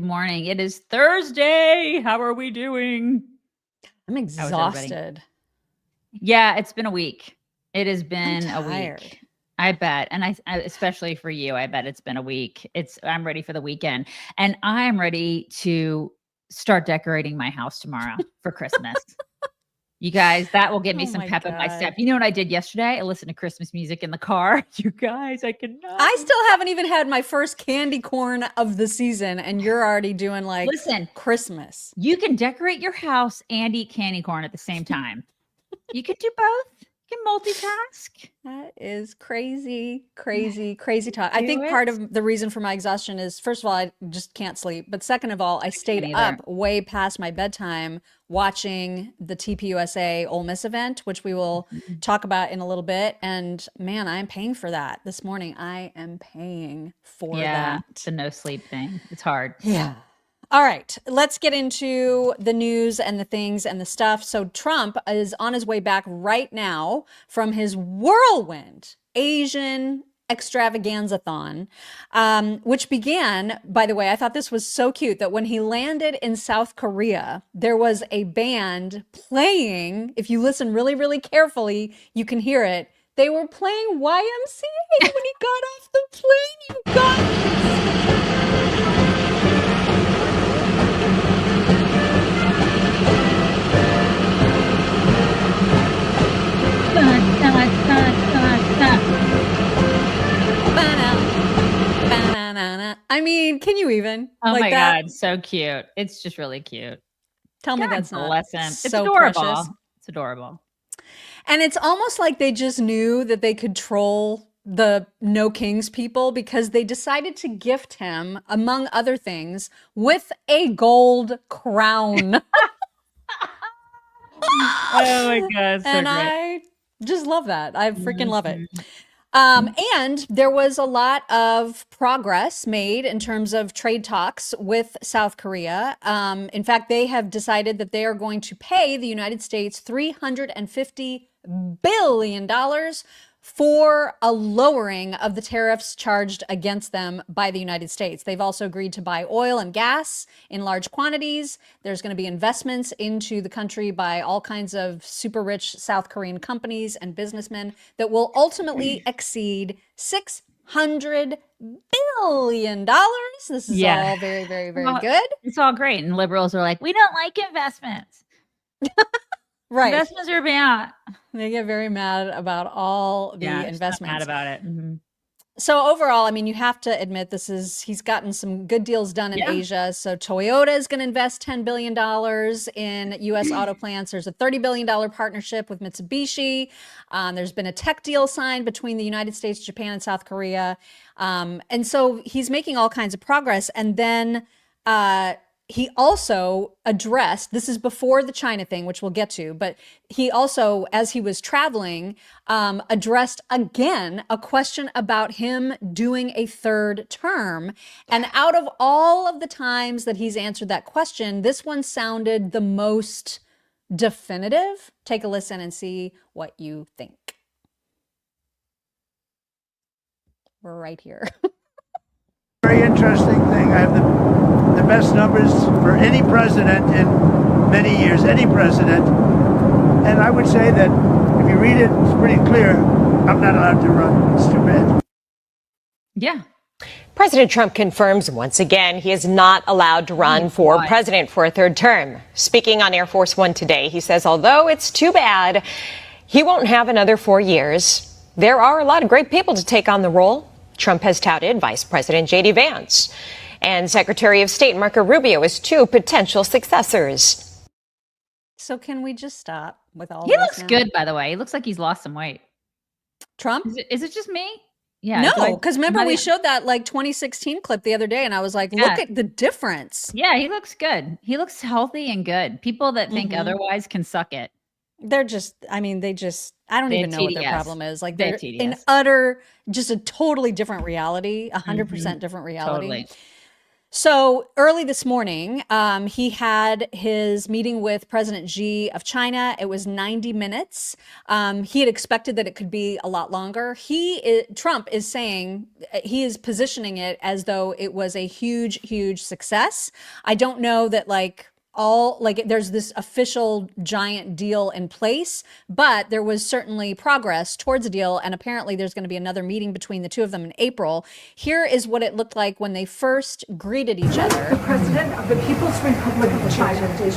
Morning. It is Thursday. How are we doing? I'm exhausted. Yeah, it's been a week. It has been a week. I bet. And I especially for you, I bet it's been a week. I'm ready for the weekend. And I'm ready to start decorating my house tomorrow for Christmas. You guys, that will give me some pep in my step. You know what I did yesterday? I listened to Christmas music in the car. You guys, I still haven't even had my first candy corn of the season, and you're already doing Christmas. You can decorate your house and eat candy corn at the same time. You could do both. You can multitask. That is crazy talk. I think part of the reason for my exhaustion is, first of all, I just can't sleep. But second of all, I stayed up way past my bedtime watching the TPUSA Ole Miss event, which we will talk about in a little bit. And man, I'm paying for that this morning. I am paying for that. The no sleep thing. It's hard. Yeah. All right, let's get into the news and the things and the stuff. So Trump is on his way back right now from his whirlwind Asian extravaganza-thon, which began, by the way, I thought this was so cute that when he landed in South Korea, there was a band playing. If you listen really, really carefully, you can hear it. They were playing YMCA when he got off the plane, you guys. I mean, can you even? Oh my God, so cute. It's just really cute. Tell me that's not It's adorable. Precious. It's adorable. And it's almost like they just knew that they could troll the No Kings people because they decided to gift him, among other things, with a gold crown. Oh my God. So and great. I just love that. I freaking love it. And there was a lot of progress made in terms of trade talks with South Korea. In fact, they have decided that they are going to pay the United States $350 billion for a lowering of the tariffs charged against them by the United States. They've also agreed to buy oil and gas in large quantities. There's going to be investments into the country by all kinds of super rich South Korean companies and businessmen that will ultimately exceed $600 billion. This is all very, very, very good. It's all great. And liberals are like, we don't like investments. Right. Investments are bad. They get very mad about all the investments. Mad about it. Mm-hmm. So overall, I mean, you have to admit he's gotten some good deals done in Asia. So Toyota is going to invest $10 billion in U.S. auto plants. There's a $30 billion partnership with Mitsubishi. There's been a tech deal signed between the United States, Japan, and South Korea. And so he's making all kinds of progress. And then he also addressed, this is before the China thing, which we'll get to, but he also, as he was traveling, addressed again a question about him doing a third term. And out of all of the times that he's answered that question, this one sounded the most definitive. Take a listen and see what you think. We're right here. Very interesting thing. I have the best numbers for any president in many years, any president. And I would say that if you read it, it's pretty clear. I'm not allowed to run. It's too bad. Yeah. President Trump confirms once again he is not allowed to run for president for a third term. Speaking on Air Force One today, he says although it's too bad he won't have another 4 years, there are a lot of great people to take on the role. Trump has touted Vice President JD Vance and Secretary of State Marco Rubio as two potential successors. So can we just stop with all He looks good, by the way. He looks like he's lost some weight. Trump? Is it just me? Yeah. No, because remember we showed that 2016 clip the other day and I was like, look at the difference. Yeah, he looks good. He looks healthy and good. People that think otherwise can suck it. They're just, I mean, I don't even know what their problem is. Like they're in just a totally different reality, 100% different reality. Totally. So early this morning, he had his meeting with President Xi of China. It was 90 minutes. He had expected that it could be a lot longer. Trump is saying, he is positioning it as though it was a huge, huge success. I don't know that there's this official giant deal in place, but there was certainly progress towards a deal. And apparently there's going to be another meeting between the two of them in April. Here is what it looked like when they first greeted each other. The President of the People's Republic of China. Good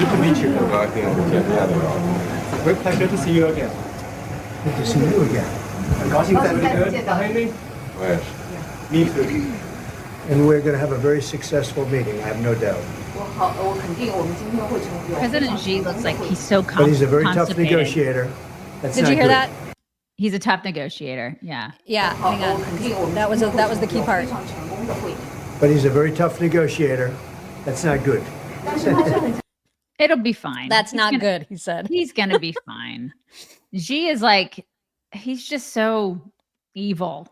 to meet you. Great pleasure to see you again. Good to see you again. Things are really good behind me? Yes. Me too. And we're going to have a very successful meeting, I have no doubt. President Xi looks like he's so But he's a very tough constipated. negotiator. That's Did not you hear good. that? He's a tough negotiator. Yeah. Yeah, hang on. That was the key part. But he's a very tough negotiator. That's not good. It'll be fine. That's He's not gonna- good, he said. He's going to be fine. Xi is he's just so evil.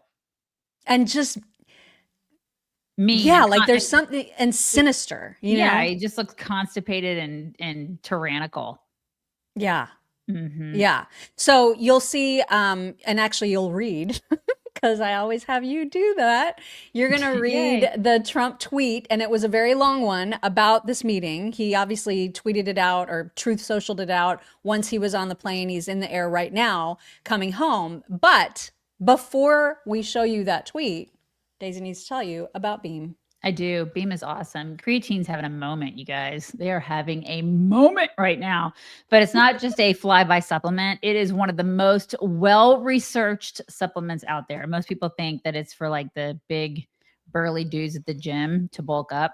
And just, Mean. yeah, like there's something, and sinister, you know? he just looks constipated and tyrannical. Yeah. Mhm. Yeah. So you'll see, and actually you'll read, because I always have you do that. You're going to read Yay. the Trump tweet, and it was a very long one about this meeting. He obviously tweeted it out, or Truth Socialed it out once he was on the plane. He's in the air right now coming home. But before we show you that tweet, Daisy needs to tell you about Beam. I do. Beam is awesome. Creatine's having a moment, you guys. They are having a moment right now. But it's not just a flyby supplement. It is one of the most well-researched supplements out there. Most people think that it's for like the big burly dudes at the gym to bulk up.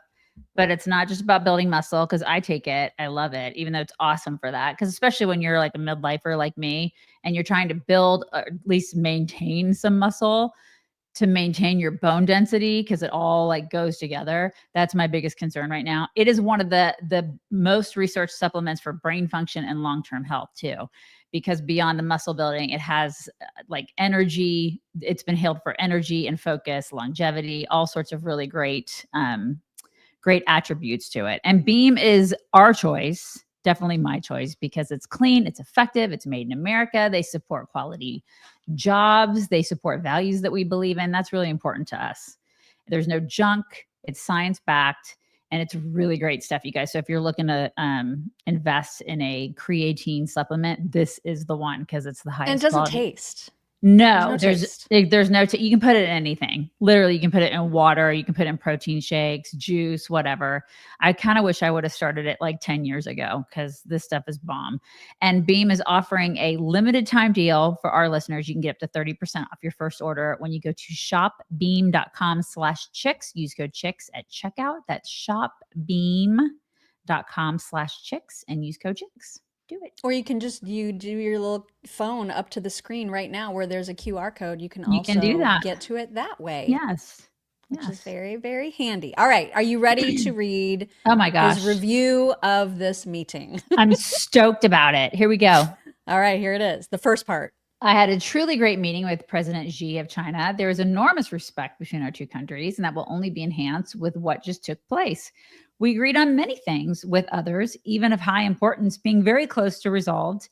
But it's not just about building muscle, because I take it. I love it, even though it's awesome for that. Because especially when you're like a midlifer like me and you're trying to build or at least maintain some muscle, to maintain your bone density, because it all like goes together. That's my biggest concern right now. It is one of the most researched supplements for brain function and long-term health too, because beyond the muscle building, it has like energy. It's been hailed for energy and focus, longevity, all sorts of really great attributes to it. And Beam is our choice, definitely my choice, because it's clean, it's effective, it's made in America. They support quality jobs, they support values that we believe in. That's really important to us. There's no junk, it's science-backed, and it's really great stuff, you guys. So if you're looking to invest in a creatine supplement, this is the one, because it's the highest And it doesn't quality. taste. No, taste. there's no, you can put it in anything. Literally, you can put it in water, you can put it in protein shakes, juice, whatever. I kind of wish I would have started it like 10 years ago, because this stuff is bomb. And Beam is offering a limited time deal for our listeners. You can get up to 30% off your first order when you go to shopbeam.com/chicks. Use code chicks at checkout. That's shopbeam.com/chicks and use code chicks. Do it. Or you can just do your little phone up to the screen right now where there's a QR code. You can You also can do that. get to it that way. Yes. Which is very, very handy. All right. Are you ready to read Oh my gosh. his review of this meeting? I'm stoked about it. Here we go. All right, here it is. The first part. I had a truly great meeting with President Xi of China. There is enormous respect between our two countries, and that will only be enhanced with what just took place. We agreed on many things, with others, even of high importance, being very close to resolved.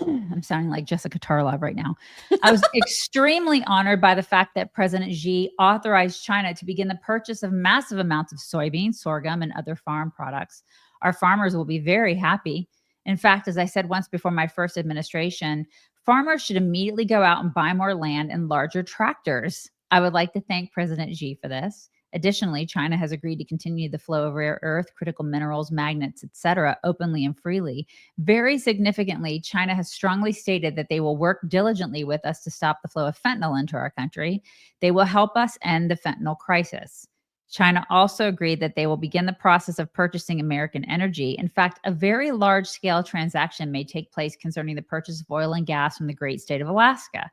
I'm sounding like Jessica Tarlov right now. I was extremely honored by the fact that President Xi authorized China to begin the purchase of massive amounts of soybeans, sorghum, and other farm products. Our farmers will be very happy. In fact, as I said once before my first administration, farmers should immediately go out and buy more land and larger tractors. I would like to thank President Xi for this. Additionally, China has agreed to continue the flow of rare earth, critical minerals, magnets, etc., openly and freely. Very significantly, China has strongly stated that they will work diligently with us to stop the flow of fentanyl into our country. They will help us end the fentanyl crisis. China also agreed that they will begin the process of purchasing American energy. In fact, a very large-scale transaction may take place concerning the purchase of oil and gas from the great state of Alaska.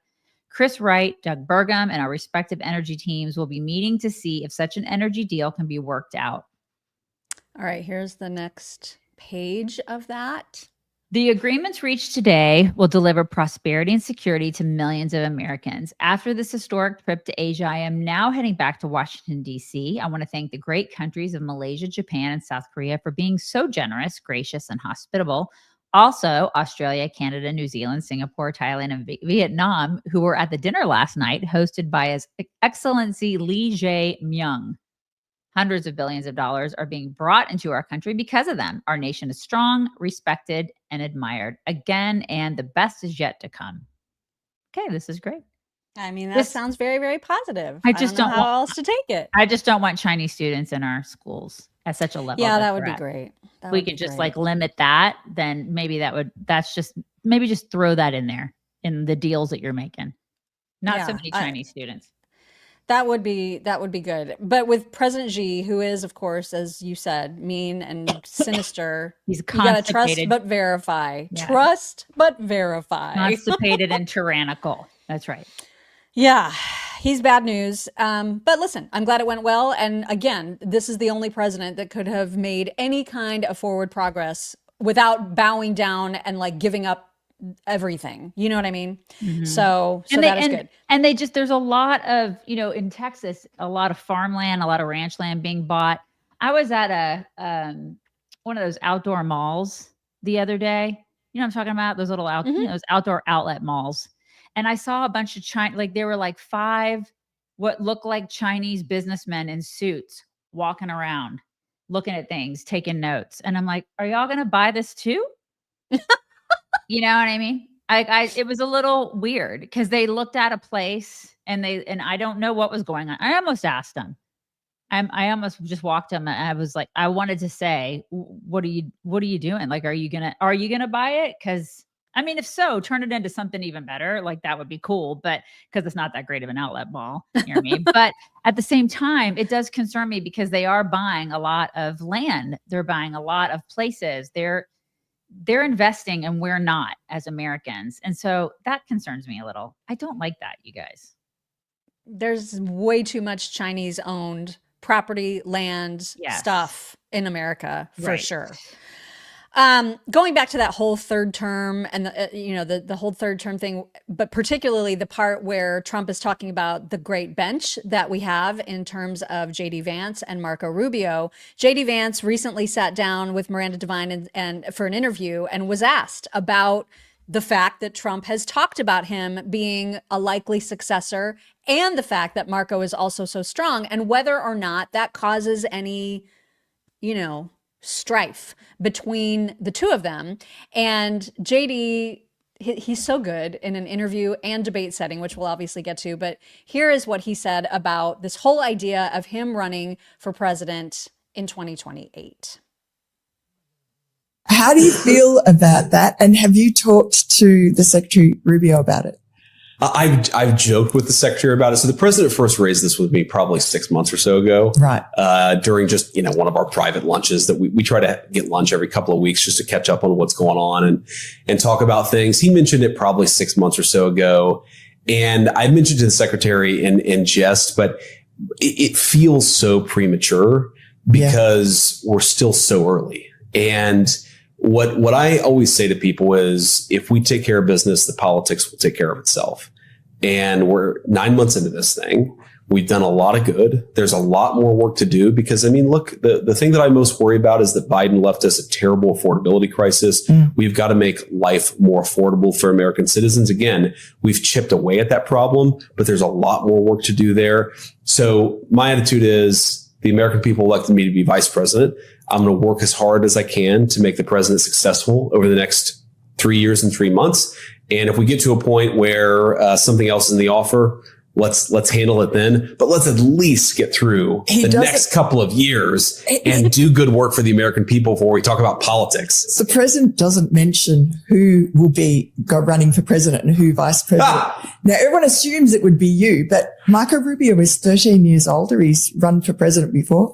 Chris Wright, Doug Burgum, and our respective energy teams will be meeting to see if such an energy deal can be worked out. All right, here's the next page of that. The agreements reached today will deliver prosperity and security to millions of Americans. After this historic trip to Asia, I am now heading back to Washington, D.C. I want to thank the great countries of Malaysia, Japan, and South Korea for being so generous, gracious, and hospitable. Also, Australia, Canada, New Zealand, Singapore, Thailand, and Vietnam, who were at the dinner last night, hosted by His Excellency Lee Jae-myung. Hundreds of billions of dollars are being brought into our country because of them. Our nation is strong, respected, and admired again, and the best is yet to come. Okay, this is great. I mean, that sounds very, very positive. I just don't know don't how else to take it. I just don't want Chinese students in our schools at such a level. Yeah, that would be great. We could just like limit that. Then maybe maybe just throw that in there in the deals that you're making. Not so many Chinese students. That would be good. But with President Xi, who is, of course, as you said, mean and sinister, he's constipated. You gotta trust but verify. Yeah. Trust but verify. Constipated and tyrannical. That's right. Yeah, he's bad news. But listen, I'm glad it went well. And again, this is the only president that could have made any kind of forward progress without bowing down and like giving up everything. You know what I mean? Mm-hmm. So that is good. And there's a lot of, in Texas, a lot of farmland, a lot of ranch land being bought. I was at one of those outdoor malls the other day. You know what I'm talking about? Those little those outdoor outlet malls. And I saw a bunch of there were like 5 what looked like Chinese businessmen in suits walking around, looking at things, taking notes. And I'm like, are y'all going to buy this too? You know what I mean? It was a little weird because they looked at a place and I don't know what was going on. I almost asked them. I almost just walked them and I was like, I wanted to say, what are you doing? Like, are you gonna buy it? Because I mean, if so, turn it into something even better. Like that would be cool, but because it's not that great of an outlet mall, you know what I mean? But at the same time, it does concern me because they are buying a lot of land. They're buying a lot of places. They're investing and we're not as Americans. And so that concerns me a little. I don't like that, you guys. There's way too much Chinese owned property, land, stuff in America for sure. Going back to that whole third term and the whole third term thing, but particularly the part where Trump is talking about the great bench that we have in terms of JD Vance and Marco Rubio. JD Vance recently sat down with Miranda Devine and for an interview and was asked about the fact that Trump has talked about him being a likely successor and the fact that Marco is also so strong and whether or not that causes any, strife between the two of them. And JD, he's so good in an interview and debate setting, which we'll obviously get to, but here is what he said about this whole idea of him running for president in 2028. How do you feel about that? And have you talked to the Secretary Rubio about it? I've joked with the secretary about it. So the president first raised this with me probably 6 months or so ago, right? During just one of our private lunches that we try to get lunch every couple of weeks just to catch up on what's going on and talk about things. He mentioned it probably 6 months or so ago, and I mentioned to the secretary in jest, but it feels so premature because we're still so early. And what I always say to people is, if we take care of business, the politics will take care of itself. And we're 9 months into this thing. We've done a lot of good. There's a lot more work to do because, look, the thing that I most worry about is that Biden left us a terrible affordability crisis. We've got to make life more affordable for American citizens. Again, we've chipped away at that problem, but there's a lot more work to do there. So my attitude is the American people elected me to be vice president. I'm going to work as hard as I can to make the president successful over the next 3 years and 3 months. And if we get to a point where something else is in the offer, let's handle it then. But let's at least get through the next couple of years and do good work for the American people before we talk about politics. The president doesn't mention who will be running for president and who vice president. Now, everyone assumes it would be you, but Marco Rubio is 13 years older. He's run for president before.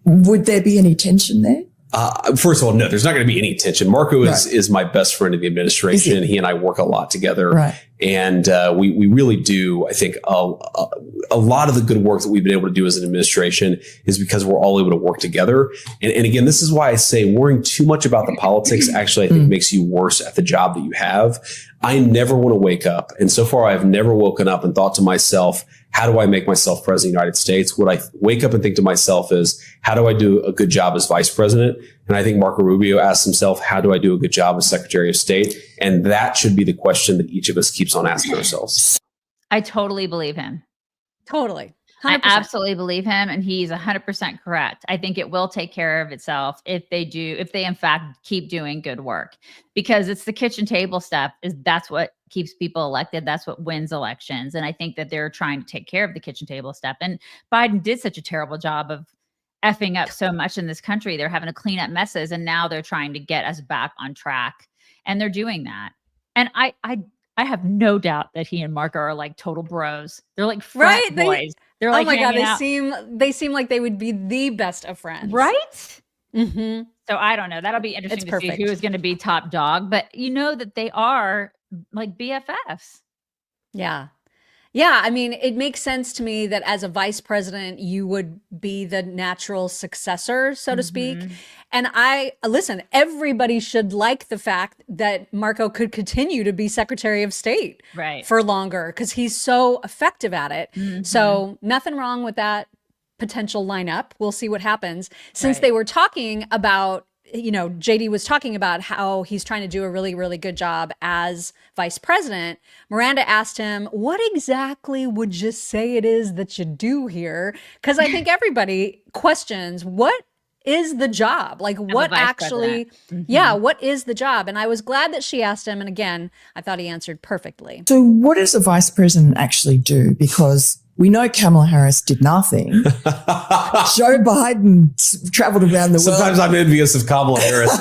Would there be any tension there? First of all, no, there's not going to be any tension. Marco is my best friend in the administration. He and I work a lot together. Right. And we really do, I think, a lot of the good work that we've been able to do as an administration is because we're all able to work together. And again, this is why I say worrying too much about the politics actually, I think, makes you worse at the job that you have. I never want to wake up. And so far, I've never woken up and thought to myself, how do I make myself president of the United States? What I wake up and think to myself is, how do I do a good job as vice president? And I think Marco Rubio asks himself, how do I do a good job as Secretary of State? And that should be the question that each of us keeps on asking ourselves. I totally believe him. Totally. 100%. I absolutely believe him, and he's 100% correct. I think it will take care of itself if they in fact keep doing good work, because it's the kitchen table stuff. That's what keeps people elected. That's what wins elections. And I think that they're trying to take care of the kitchen table stuff. And Biden did such a terrible job of effing up so much in this country. They're having to clean up messes, and now they're trying to get us back on track, and they're doing that. And I have no doubt that he and Marco are like total bros. They're like frat boys. They're like, oh my God, out. they seem like they would be the best of friends. Right? Mm-hmm. So I don't know. That'll be interesting to see who is going to be top dog. But you know that they are like BFFs. Yeah. Yeah. I mean, it makes sense to me that as a vice president, you would be the natural successor, so to speak. And listen, everybody should like the fact that Marco could continue to be Secretary of State for longer, because he's so effective at it. So nothing wrong with that potential lineup. We'll see what happens. Since they were talking about, JD was talking about how he's trying to do a really, really good job as vice president. Miranda asked him, what exactly would you say it is that you do here? Because I think everybody questions, what is the job? Like, what actually, what is the job? And I was glad that she asked him. And again, I thought he answered perfectly. So what does a vice president actually do? Because we know Kamala Harris did nothing. Joe Biden traveled around the world. Sometimes I'm envious of Kamala Harris.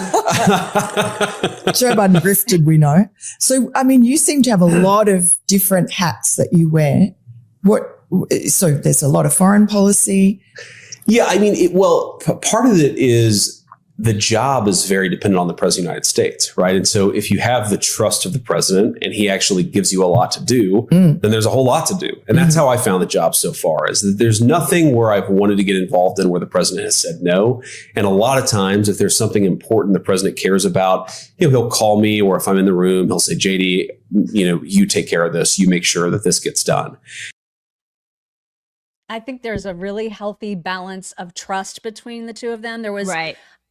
Joe Biden grifted, we know. So, I mean, you seem to have a lot of different hats that you wear. So there's a lot of foreign policy. Yeah, I mean, part of it is the job is very dependent on the president of the United States, right? And so if you have the trust of the president and he actually gives you a lot to do, then there's a whole lot to do. And that's how I found the job so far, is that there's nothing where I've wanted to get involved in where the president has said no. And a lot of times, if there's something important the president cares about, he'll call me, or if I'm in the room, he'll say, JD, you take care of this. You make sure that this gets done. I think there's a really healthy balance of trust between the two of them. There was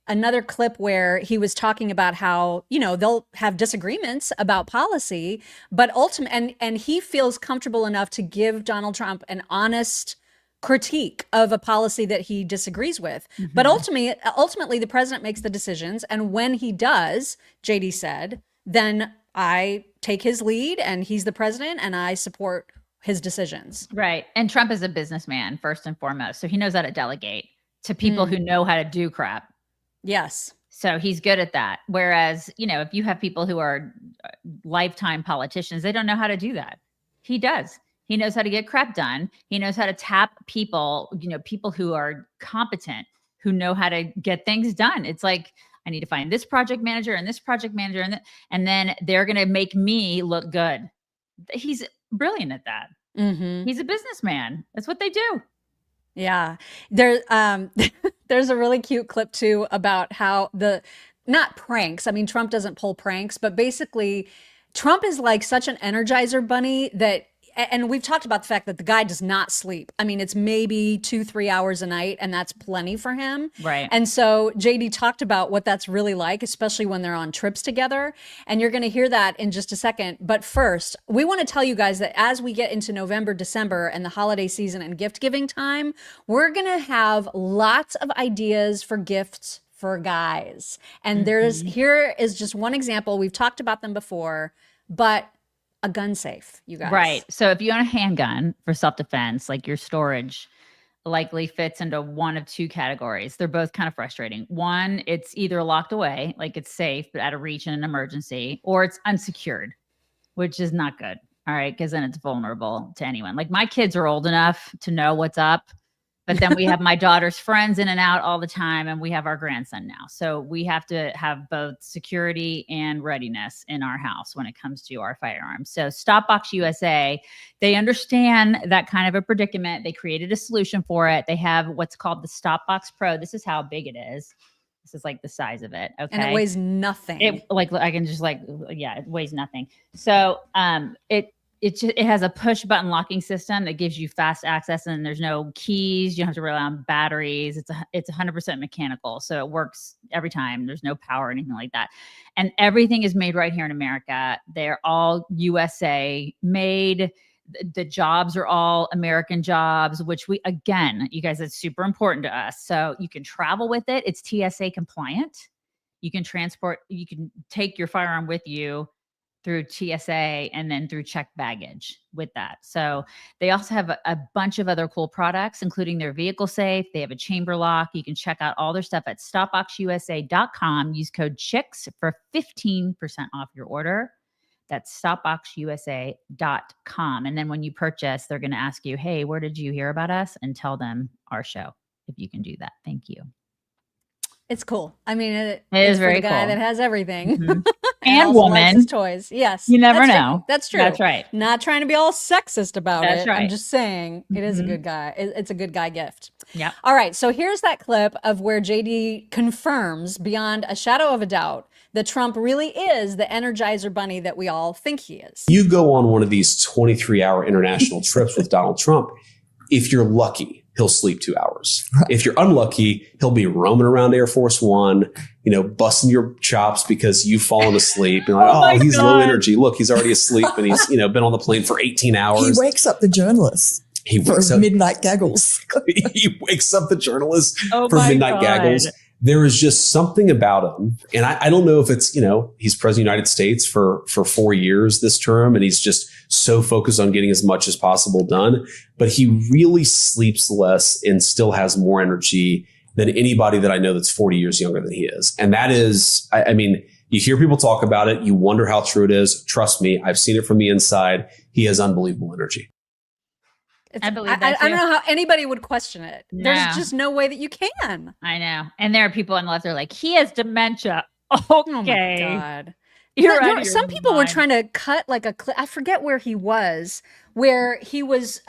another clip where he was talking about how, they'll have disagreements about policy, but ultimately, and he feels comfortable enough to give Donald Trump an honest critique of a policy that he disagrees with. But ultimately, the president makes the decisions. And when he does, JD said, then I take his lead and he's the president and I support his decisions. Right. And Trump is a businessman first and foremost. So he knows how to delegate to people who know how to do crap. Yes. So he's good at that. Whereas, if you have people who are lifetime politicians, they don't know how to do that. He does. He knows how to get crap done. He knows how to tap people, people who are competent, who know how to get things done. It's like, I need to find this project manager and this project manager, and then they're going to make me look good. He's brilliant at that. He's a businessman. That's what they do. Yeah. There's a really cute clip too about how not pranks. I mean, Trump doesn't pull pranks, but basically Trump is like such an Energizer bunny and we've talked about the fact that the guy does not sleep. I mean, it's maybe 2-3 hours a night, and that's plenty for him. Right. And so JD talked about what that's really like, especially when they're on trips together. And you're going to hear that in just a second. But first, we want to tell you guys that as we get into November, December, and the holiday season and gift giving time, we're going to have lots of ideas for gifts for guys. And here is just one example. We've talked about them before, but a gun safe, you guys. Right. So if you own a handgun for self-defense, like your storage likely fits into one of two categories. They're both kind of frustrating. One, it's either locked away, like it's safe, but out of reach in an emergency, or it's unsecured, which is not good. All right. Because then it's vulnerable to anyone. Like my kids are old enough to know what's up. But then we have my daughter's friends in and out all the time, and we have our grandson now. So we have to have both security and readiness in our house when it comes to our firearms. So StopBox USA, they understand that kind of a predicament. They created a solution for it. They have what's called the StopBox Pro. This is how big it is. This is like the size of it. Okay. And it weighs nothing. It I can just it weighs nothing. So it has a push button locking system that gives you fast access, and there's no keys. You don't have to rely on batteries. It's 100% mechanical. So it works every time. There's no power or anything like that. And everything is made right here in America. They're all USA made. The jobs are all American jobs, which you guys, it's super important to us. So you can travel with it. It's TSA compliant. You can take your firearm with you through TSA and then through checked baggage with that. So they also have a bunch of other cool products, including their vehicle safe. They have a chamber lock. You can check out all their stuff at stopboxusa.com. Use code CHICKS for 15% off your order. That's stopboxusa.com. And then when you purchase, they're going to ask you, hey, where did you hear about us? And tell them our show, if you can do that. Thank you. It's cool. I mean, it is very for the guy cool. that has everything. Mm-hmm. and woman. His toys. Yes. You never know. True. That's true. That's right. Not trying to be all sexist about That's it. right. I'm just saying it is a good guy. It's a good guy gift. Yeah. All right. So here's that clip of where JD confirms beyond a shadow of a doubt that Trump really is the Energizer Bunny that we all think he is. You go on one of these 23-hour international trips with Donald Trump. If you're lucky, he'll sleep 2 hours. If you're unlucky, he'll be roaming around Air Force One, busting your chops because you've fallen asleep. And he's low energy. Look, he's already asleep and he's, been on the plane for 18 hours. He wakes up the journalists. He wakes up midnight gaggles. He wakes up the journalists for my midnight God. gaggles. There is just something about him. And I don't know if it's, he's president of the United States for 4 years this term, and he's just so focused on getting as much as possible done. But he really sleeps less and still has more energy than anybody that I know that's 40 years younger than he is. And that is, you hear people talk about it. You wonder how true it is. Trust me, I've seen it from the inside. He has unbelievable energy. I believe that I don't know how anybody would question it. No. There's just no way that you can. I know. And there are people on the left that are like, he has dementia. Okay. Oh my God. You're out of your some people were mind. trying to cut like a clip. I forget where he was, where he was,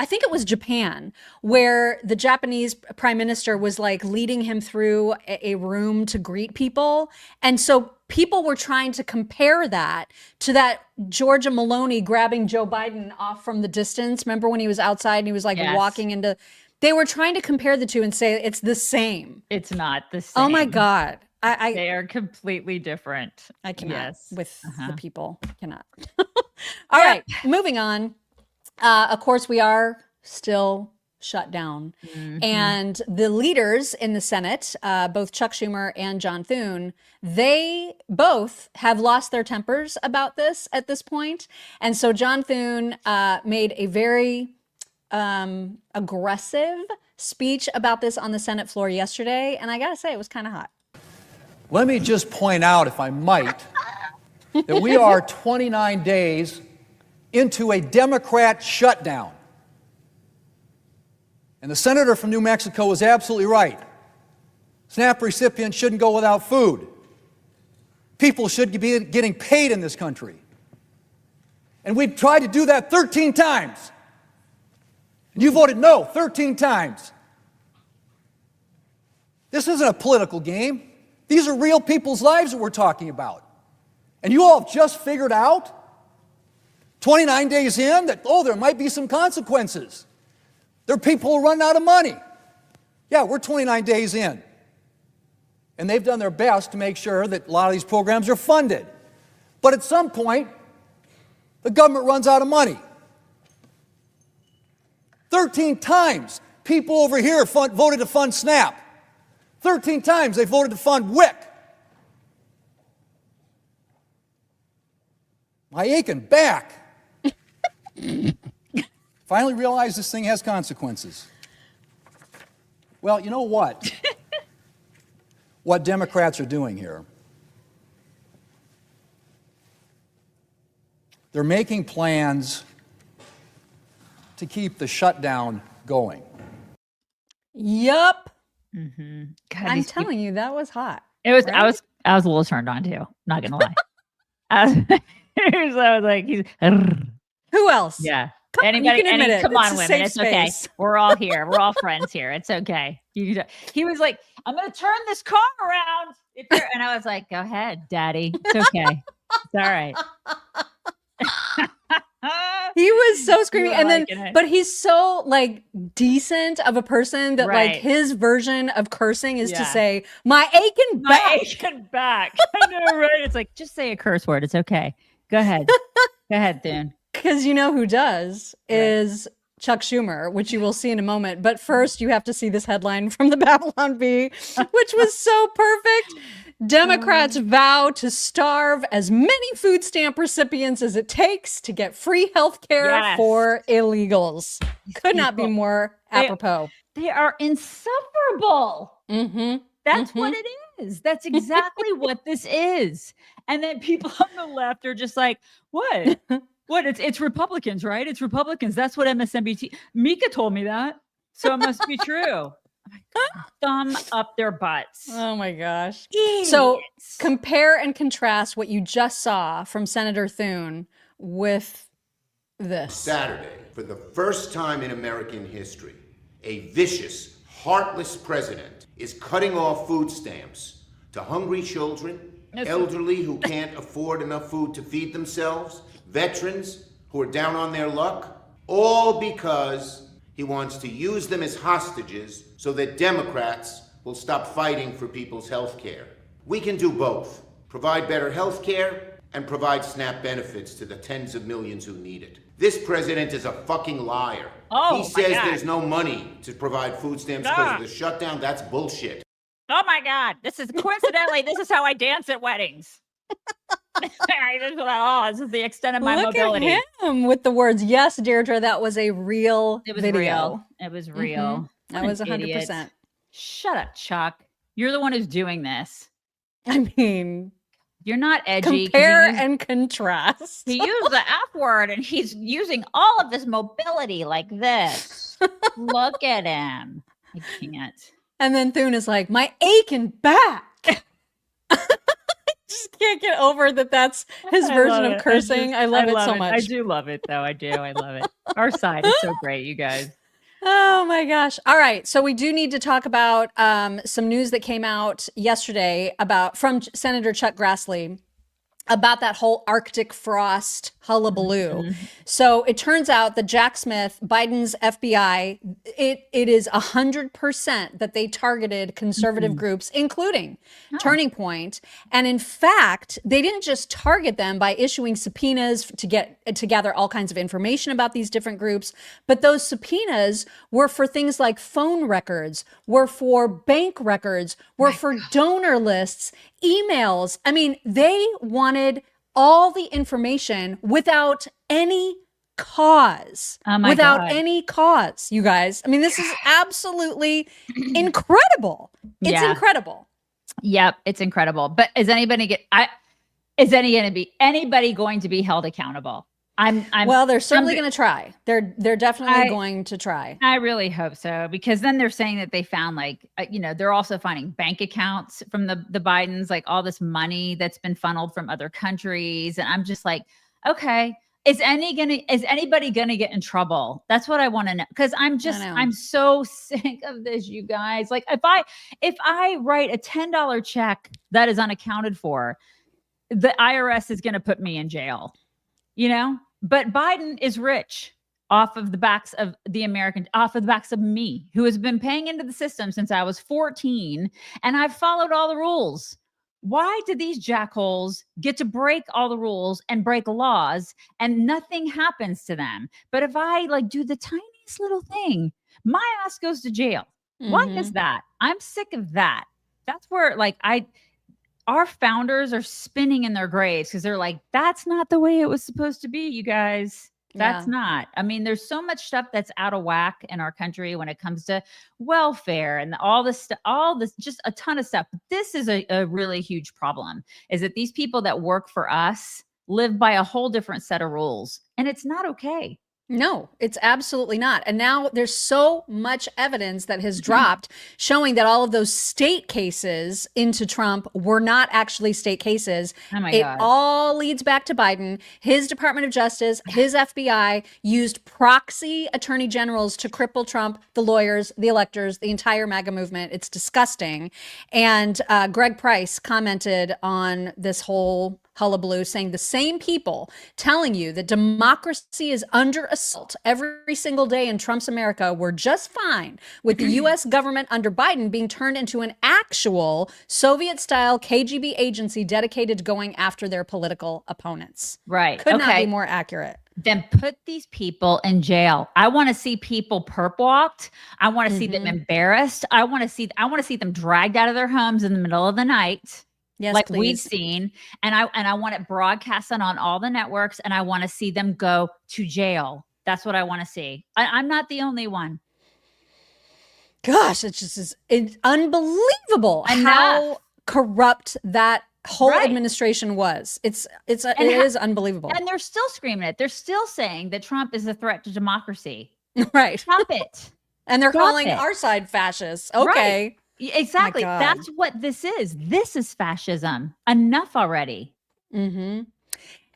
I think it was Japan, where the Japanese prime minister was like leading him through a room to greet people. And so people were trying to compare that to that Georgia Maloney grabbing Joe Biden off from the distance. Remember when he was outside and he was like walking into, they were trying to compare the two and say it's the same. It's not the same. Oh my God. They are completely different. I cannot Yes. with the people. Cannot. All right, moving on. Of course, we are still shut down. And the leaders in the Senate, both Chuck Schumer and John Thune, they both have lost their tempers about this at this point. And so John Thune made a very aggressive speech about this on the Senate floor yesterday. And I got to say, it was kind of hot. Let me just point out, if I might, that we are 29 days into a Democrat shutdown. And the senator from New Mexico was absolutely right. SNAP recipients shouldn't go without food. People should be getting paid in this country. And we've tried to do that 13 times. And you voted no 13 times. This isn't a political game. These are real people's lives that we're talking about. And you all have just figured out, 29 days in, that, there might be some consequences. There are people who run out of money. Yeah, we're 29 days in. And they've done their best to make sure that a lot of these programs are funded. But at some point, the government runs out of money. 13 times, people over here voted to fund SNAP. 13 times they voted to fund WIC. My aching back. Finally realized this thing has consequences. Well, you know what? What Democrats are doing here. They're making plans to keep the shutdown going. Yup. Mm-hmm. I'm telling you, that was hot. It was. Right? I was a little turned on too. Not gonna lie. I was like, who else? Yeah. Come on, you can admit it. Come It's on, a women. safe It's okay. space. We're all here. We're all friends here. It's okay. He was like, I'm gonna turn this car around. And I was like, go ahead, daddy. It's okay. It's all right. He was so screaming, and then, it. but he's so like decent of a person that like Right. his version of cursing is to say, "My aching back." My aching back. I know, right? It's like, just say a curse word. It's okay. Go ahead. Go ahead, Thune. Because you know who does is Chuck Schumer, which you will see in a moment. But first, you have to see this headline from the Babylon Bee, which was so perfect. Democrats vow to starve as many food stamp recipients as it takes to get free health care for illegals. Could not be more apropos. They are insufferable. Mm-hmm. That's what it is. That's exactly what this is. And then people on the left are just like, what? What? It's Republicans, right? It's Republicans. That's what MSNBC. Mika told me that. So it must be true. Thumb up their butts. Oh my gosh. Idiots. So compare and contrast what you just saw from Senator Thune with this. Saturday, for the first time in American history, a vicious, heartless president is cutting off food stamps to hungry children, elderly who can't afford enough food to feed themselves, veterans who are down on their luck, all because he wants to use them as hostages so that Democrats will stop fighting for people's health care. We can do both. Provide better health care and provide SNAP benefits to the tens of millions who need it. This president is a fucking liar. He says there's no money to provide food stamps because of the shutdown. That's bullshit. Oh my God. This is coincidentally, this is how I dance at weddings. This is the extent of my mobility. Look at him with the words, yes, Deirdre, that was a real video. Real. It was real. That was 100%. Shut up, Chuck. You're the one who's doing this. I mean, you're not edgy. Compare and contrast. He used the F word and he's using all of this mobility like this. Look at him. I can't. And then Thune is like, my aching back. Just can't get over that that's his version of cursing. I love it so much. I do love it, though. I do. I love it. Our side is so great, you guys. Oh, my gosh. All right. So we do need to talk about some news that came out yesterday from Senator Chuck Grassley about that whole Arctic frost hullabaloo. So it turns out that Jack Smith, Biden's FBI, it is 100% that they targeted conservative groups, including Turning Point. And in fact, they didn't just target them by issuing subpoenas to gather all kinds of information about these different groups, but those subpoenas were for things like phone records, were for bank records, were for donor lists, emails. I mean, they wanted all the information without any cause. Without any cause, you guys. I mean, this is absolutely incredible. It's incredible. Yep, it's incredible. But is anybody going to be held accountable? Well, they're certainly going to try. They're definitely going to try. I really hope so, because then they're saying that they found they're also finding bank accounts from the Bidens, like all this money that's been funneled from other countries. And I'm just like, okay, is anybody going to get in trouble? That's what I want to know. Cause I'm so sick of this, you guys. Like if I write a $10 check that is unaccounted for, the IRS is going to put me in jail, But Biden is rich off of the backs of me, who has been paying into the system since I was 14, and I've followed all the rules. Why do these jackholes get to break all the rules and break laws and nothing happens to them? But if I do the tiniest little thing, my ass goes to jail. Why is that? I'm sick of that. That's where our founders are spinning in their graves because they're like, that's not the way it was supposed to be, you guys. That's not. I mean, there's so much stuff that's out of whack in our country when it comes to welfare and all this, just a ton of stuff. But this is a really huge problem, is that these people that work for us live by a whole different set of rules. And it's not okay. No, it's absolutely not. And now there's so much evidence that has dropped showing that all of those state cases into Trump were not actually state cases. Oh my it God. all leads back to Biden. His Department of Justice, his FBI used proxy attorney generals to cripple Trump, the lawyers, the electors, the entire MAGA movement. It's disgusting. And Greg Price commented on this whole hullabaloo, saying the same people telling you that democracy is under assault every single day in Trump's America were just fine with the U.S. government under Biden being turned into an actual Soviet-style KGB agency dedicated to going after their political opponents. Right. Could not be more accurate. Then put these people in jail. I want to see people perp walked. I want to see them embarrassed. I want to see them dragged out of their homes in the middle of the night. Yes, like please. we've seen. And I want it broadcasted on all the networks, and I want to see them go to jail. That's what I want to see. I'm not the only one. Gosh, it's unbelievable how corrupt that whole administration was. It is unbelievable. And they're still screaming it. They're still saying that Trump is a threat to democracy. Right. Stop it. And they're Stop calling it. our side fascists. Okay. Right. Exactly. My God. That's what this is. This is fascism. Enough already. Mm-hmm.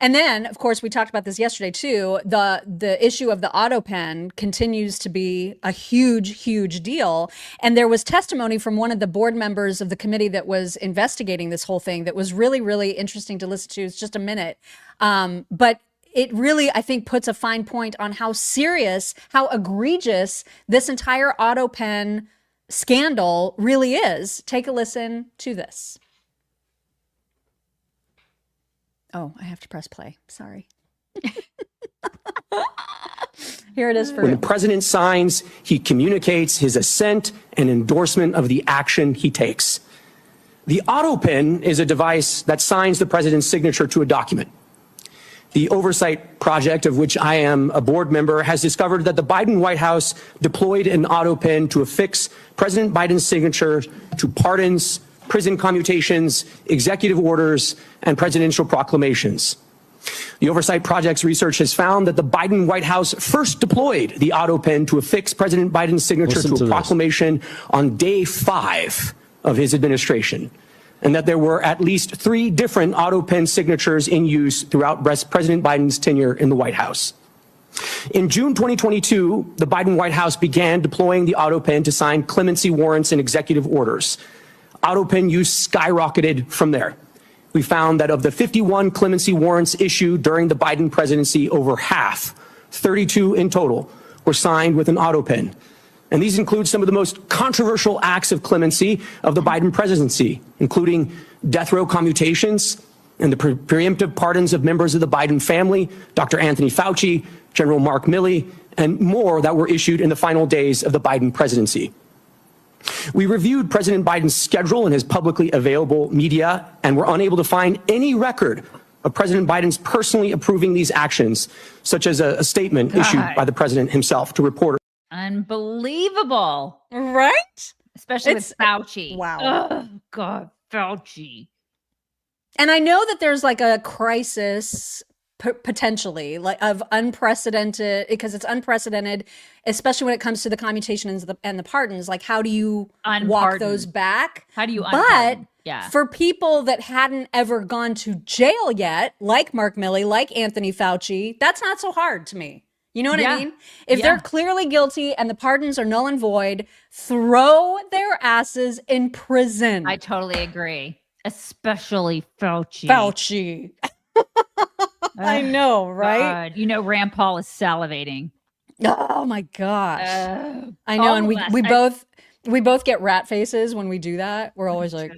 And then, of course, we talked about this yesterday too. The issue of the Autopen continues to be a huge, huge deal. And there was testimony from one of the board members of the committee that was investigating this whole thing that was really, really interesting to listen to. It's just a minute. But it really, I think, puts a fine point on how serious, how egregious this entire Autopen scandal really is. Take a listen to this. Oh, I have to press play. Sorry. Here it is for When you. the president signs, he communicates his assent and endorsement of the action he takes. The Autopen is a device that signs the president's signature to a document. The Oversight Project, of which I am a board member, has discovered that the Biden White House deployed an Autopen to affix President Biden's signature to pardons, prison commutations, executive orders, and presidential proclamations. The Oversight Project's research has found that the Biden White House first deployed the Autopen to affix President Biden's signature to a proclamation on day 5 of his administration, and that there were at least 3 different Autopen signatures in use throughout President Biden's tenure in the White House. In June 2022, the Biden White House began deploying the Autopen to sign clemency warrants and executive orders. Autopen use skyrocketed from there. We found that of the 51 clemency warrants issued during the Biden presidency, over half, 32 in total, were signed with an Autopen. And these include some of the most controversial acts of clemency of the Biden presidency, including death row commutations and the preemptive pardons of members of the Biden family, Dr. Anthony Fauci, General Mark Milley, and more that were issued in the final days of the Biden presidency. We reviewed President Biden's schedule and his publicly available media and were unable to find any record of President Biden's personally approving these actions, such as a statement issued by the president himself to reporters. Unbelievable. Right? Especially with Fauci. Wow. Oh, God, Fauci. And I know that there's like a crisis potentially like of unprecedented, because it's unprecedented, especially when it comes to the commutations and the pardons. Like, how do you walk those back? How do you But yeah. for people that hadn't ever gone to jail yet, like Mark Milley, like Anthony Fauci, that's not so hard to me. You know what I mean? If they're clearly guilty and the pardons are null and void, throw their asses in prison. I totally agree. Especially Fauci. Fauci. I know, right? God. You know, Rand Paul is salivating. Oh my gosh. I know. And we both get rat faces when we do that. We're always like,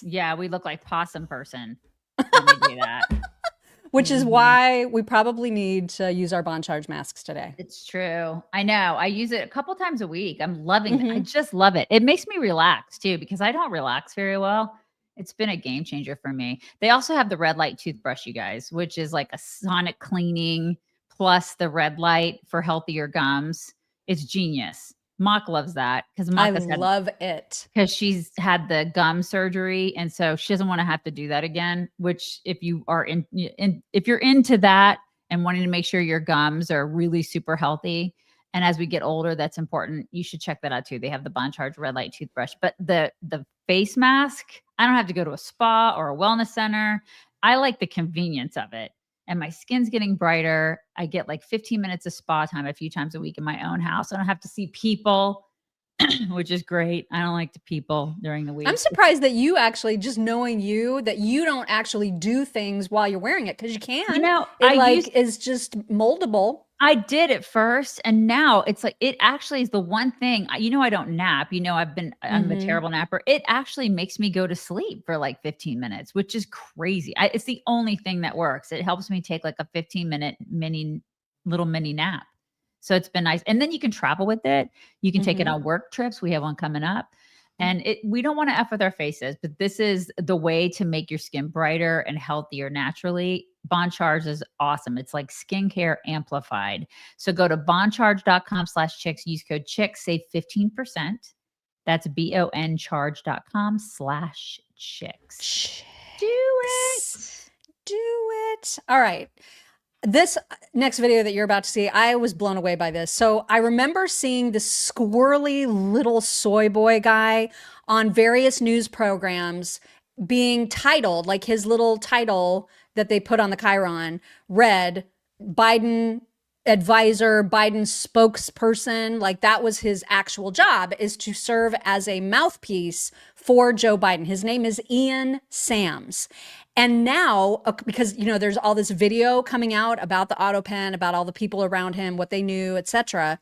yeah, we look like possum person when we do that. Which is why we probably need to use our bond charge masks today. It's true. I know. I use it a couple times a week. I'm loving it. I just love it. It makes me relax too, because I don't relax very well. It's been a game changer for me. They also have the red light toothbrush, you guys, which is like a sonic cleaning plus the red light for healthier gums. It's genius. Mock loves that because I love it because she's had the gum surgery, and so she doesn't want to have to do that again. Which, if you are if you're into that, and wanting to make sure your gums are really super healthy. And as we get older, that's important. You should check that out too. They have the Bond Charge red light toothbrush, but the face mask, I don't have to go to a spa or a wellness center. I like the convenience of it. And my skin's getting brighter. I get like 15 minutes of spa time a few times a week in my own house. I don't have to see people, which is great. I don't like to people during the week. I'm surprised that you actually, just knowing you, that you don't actually do things while you're wearing it, because you can. You know, it is just moldable. I did at first, and now it's like, it actually is the one thing, you know, I don't nap, you know, I'm a terrible napper. It actually makes me go to sleep for like 15 minutes, which is crazy. It's the only thing that works. It helps me take like a 15-minute little mini nap. So it's been nice. And then you can travel with it. You can take it on work trips. We have one coming up. And we don't want to F with our faces, but this is the way to make your skin brighter and healthier naturally. Bond Charge is awesome. It's like skincare amplified. So go to bondcharge.com/chicks, use code chicks, save 15%. That's BONcharge.com/chicks. Do it. Do it. All right. This next video that you're about to see, I was blown away by this. So I remember seeing this squirrely little soy boy guy on various news programs being titled, like his little title that they put on the Chiron read, Biden advisor, Biden spokesperson. Like that was his actual job, is to serve as a mouthpiece for Joe Biden. His name is Ian Sams. And now, because, you know, there's all this video coming out about the Autopen, about all the people around him, what they knew, etc.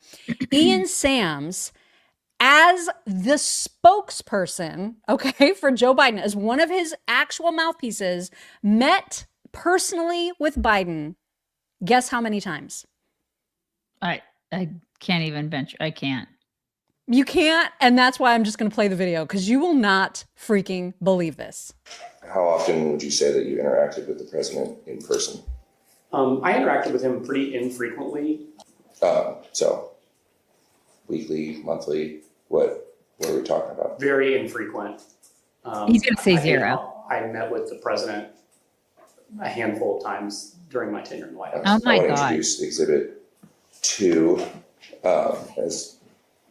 Ian Sams, as the spokesperson, okay, for Joe Biden, as one of his actual mouthpieces, met personally with Biden. Guess how many times? I can't even venture. I can't. You can't. And that's why I'm just going to play the video, because you will not freaking believe this. How often would you say that you interacted with the president in person? I interacted with him pretty infrequently. So weekly, monthly, what are we talking about? Very infrequent. He's going to say zero. I met with the president a handful of times during my tenure in the White House. Oh my God. I want to God. introduce Exhibit 2 as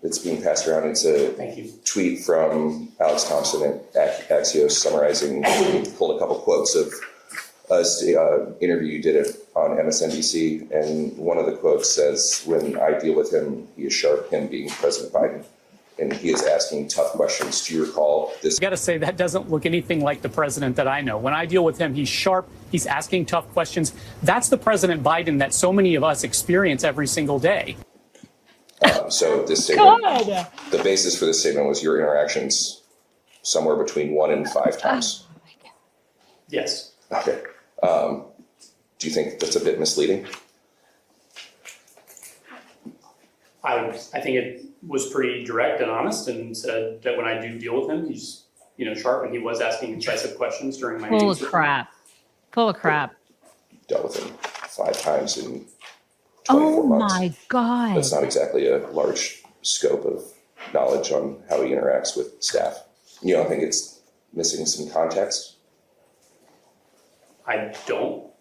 it's being passed around. It's a tweet from Alex Thompson at Axios summarizing, he pulled a couple quotes of an interview you did on MSNBC. And one of the quotes says, when I deal with him, he is sharp, him being President Biden. And he is asking tough questions. Do you recall this? I got to say, that doesn't look anything like the president that I know. When I deal with him, he's sharp. He's asking tough questions. That's the President Biden that so many of us experience every single day. So this statement, the basis for this statement was your interactions somewhere between 1 and 5 times. Oh my God. Yes. Okay. Do you think that's a bit misleading? I think it was pretty direct and honest, and said that when I do deal with him, he's, you know, sharp, and he was asking incisive questions during my meetings. Full of crap. Dealt with him 5 times in 24 months. Oh my God. That's not exactly a large scope of knowledge on how he interacts with staff. You don't think it's missing some context? I don't.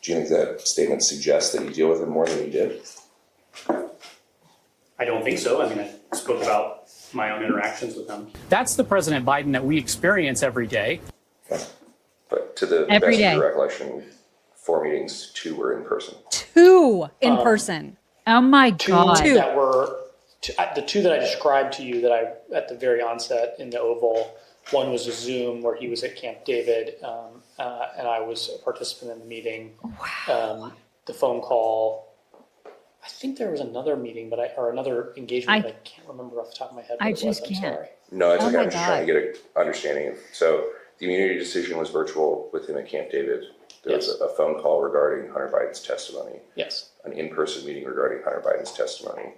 Do you think that statement suggests that you deal with him more than you did? I don't think so. I mean, I spoke about my own interactions with him. That's the President Biden that we experience every day. Okay. But to the best of your recollection, 4 meetings, 2 were in person. 2 in person. Oh my God. 2 that were, the 2 that I described to you that I, at the very onset in the Oval, one was a Zoom where he was at Camp David, and I was a participant in the meeting. Wow. The phone call, I think there was another meeting, or another engagement, but I can't remember off the top of my head. I just can't. Sorry. No, it's okay. I'm just trying to get an understanding of. So the immunity decision was virtual with him at Camp David. There was a phone call regarding Hunter Biden's testimony. Yes. An in-person meeting regarding Hunter Biden's testimony.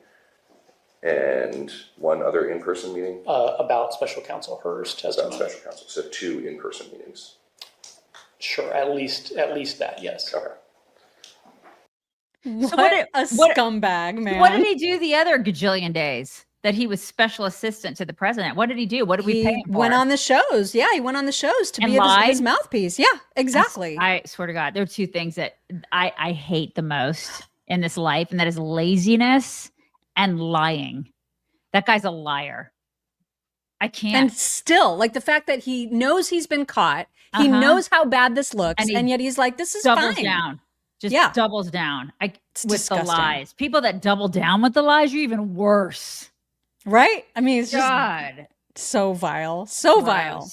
And one other in-person meeting? About Special Counsel Hur's testimony. About Special Counsel. So 2 in-person meetings. Sure, at least that, yes. Okay. What a scumbag, man. What did he do the other gajillion days that he was special assistant to the president. What did he do? What did we pay him for? Went on the shows. Yeah, he went on the shows to be his mouthpiece. Yeah, exactly. I swear to God, there are two things that I hate the most in this life, and that is laziness and lying. That guy's a liar. I can't. And still, like the fact that he knows he's been caught, he knows how bad this looks, and yet he's like, this is doubles fine. Down. Just doubles down with disgusting. The lies. People that double down with the lies are even worse. Right? I mean, it's God. Just so vile. So vile.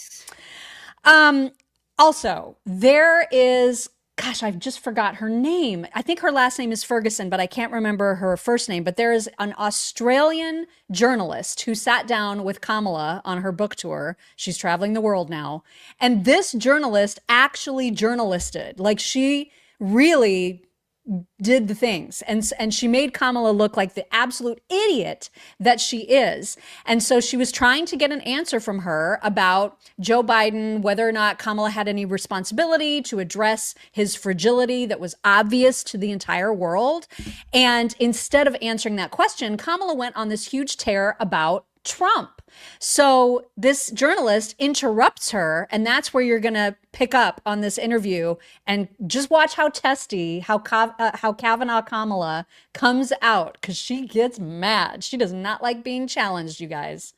Also, there is, gosh, I just forgot her name. I think her last name is Ferguson, but I can't remember her first name. But there is an Australian journalist who sat down with Kamala on her book tour. She's traveling the world now. And this journalist actually journalisted. Like, she really did the things, and she made Kamala look like the absolute idiot that she is. And so she was trying to get an answer from her about Joe Biden, whether or not Kamala had any responsibility to address his fragility that was obvious to the entire world. And instead of answering that question, Kamala went on this huge tear about Trump. So this journalist interrupts her, and that's where you're going to pick up on this interview, and just watch how testy, how Kavanaugh Kamala comes out, because she gets mad. She does not like being challenged, you guys.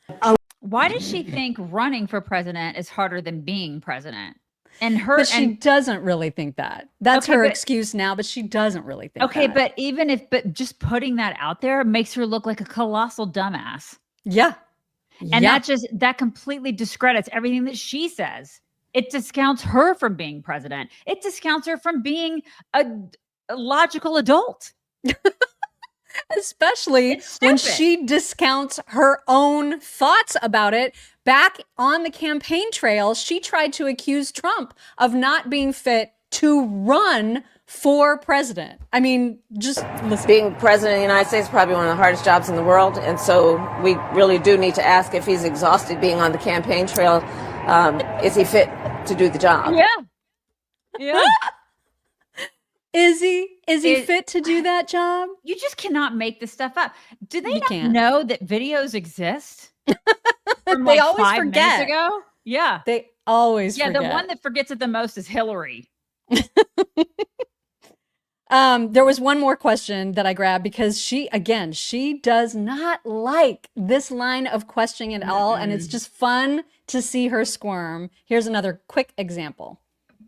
Why does she think running for president is harder than being president? But she doesn't really think that. That's her excuse now, but she doesn't really think that. But just putting that out there makes her look like a colossal dumbass. Yeah. And that completely discredits everything that she says. It discounts her from being president. It discounts her from being a logical adult. Especially when she discounts her own thoughts about it. Back on the campaign trail, she tried to accuse Trump of not being fit to run for president. I mean, just listen. Being president of the United States is probably one of the hardest jobs in the world. And so we really do need to ask if he's exhausted being on the campaign trail. Is he fit to do the job? Yeah. Yeah. Is he fit to do that job? You just cannot make this stuff up. Do they not know that videos exist? From They like always 5 forget. minutes ago? Yeah. They always forget. The one that forgets it the most is Hillary. There was one more question that I grabbed because she does not like this line of questioning at all. And it's just fun to see her squirm. Here's another quick example.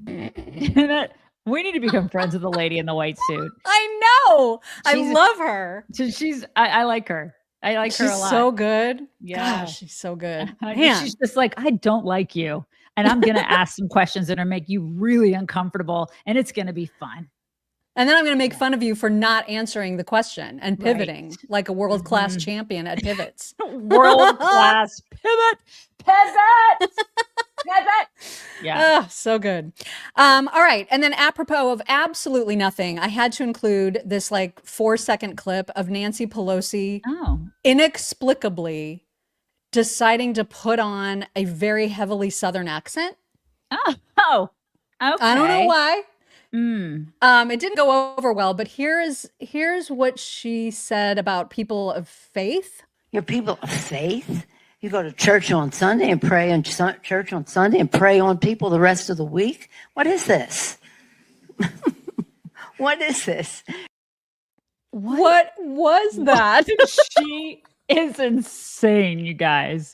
We need to become friends with the lady in the white suit. I know. I love her. I like her. I like her a lot. She's so good. Yeah. Gosh, she's so good. She's just like, I don't like you. And I'm going to ask some questions that are make you really uncomfortable. And it's going to be fun. And then I'm going to make fun of you for not answering the question and pivoting like a world-class champion at pivots. World-class pivot. Yeah. Oh, so good. All right. And then apropos of absolutely nothing, I had to include this like 4-second clip of Nancy Pelosi inexplicably deciding to put on a very heavily Southern accent. Oh, okay. I don't know why. It didn't go over well, but here's what she said about people of faith. You're people of faith? You go to church on Sunday and pray in church on Sunday and pray on people the rest of the week? What is this? What is this? What was that? She is insane, you guys.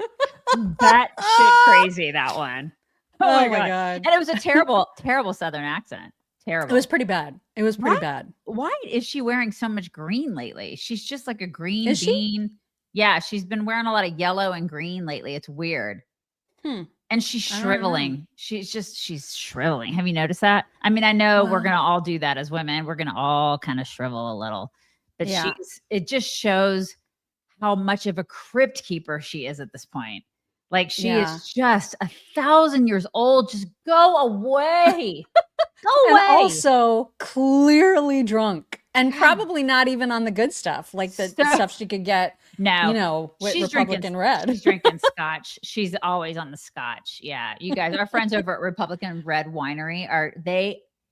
That shit crazy, that one. Oh my God. And it was a terrible, terrible Southern accent. Terrible. It was pretty bad. It was pretty bad. Why is she wearing so much green lately? She's just like a green Is bean. Yeah, she's been wearing a lot of yellow and green lately. It's weird. And she's shriveling. She's shriveling. Have you noticed that? I mean, I know we're going to all do that as women. We're going to all kind of shrivel a little. But it just shows how much of a crypt keeper she is at this point. Like she is just 1,000 years old. Just go away. Go away. And also clearly drunk and probably not even on the good stuff, like the stuff she could get. No, you know, with she's Republican Red. She's drinking scotch. She's always on the scotch. Yeah, you guys, our friends over at Republican Red Winery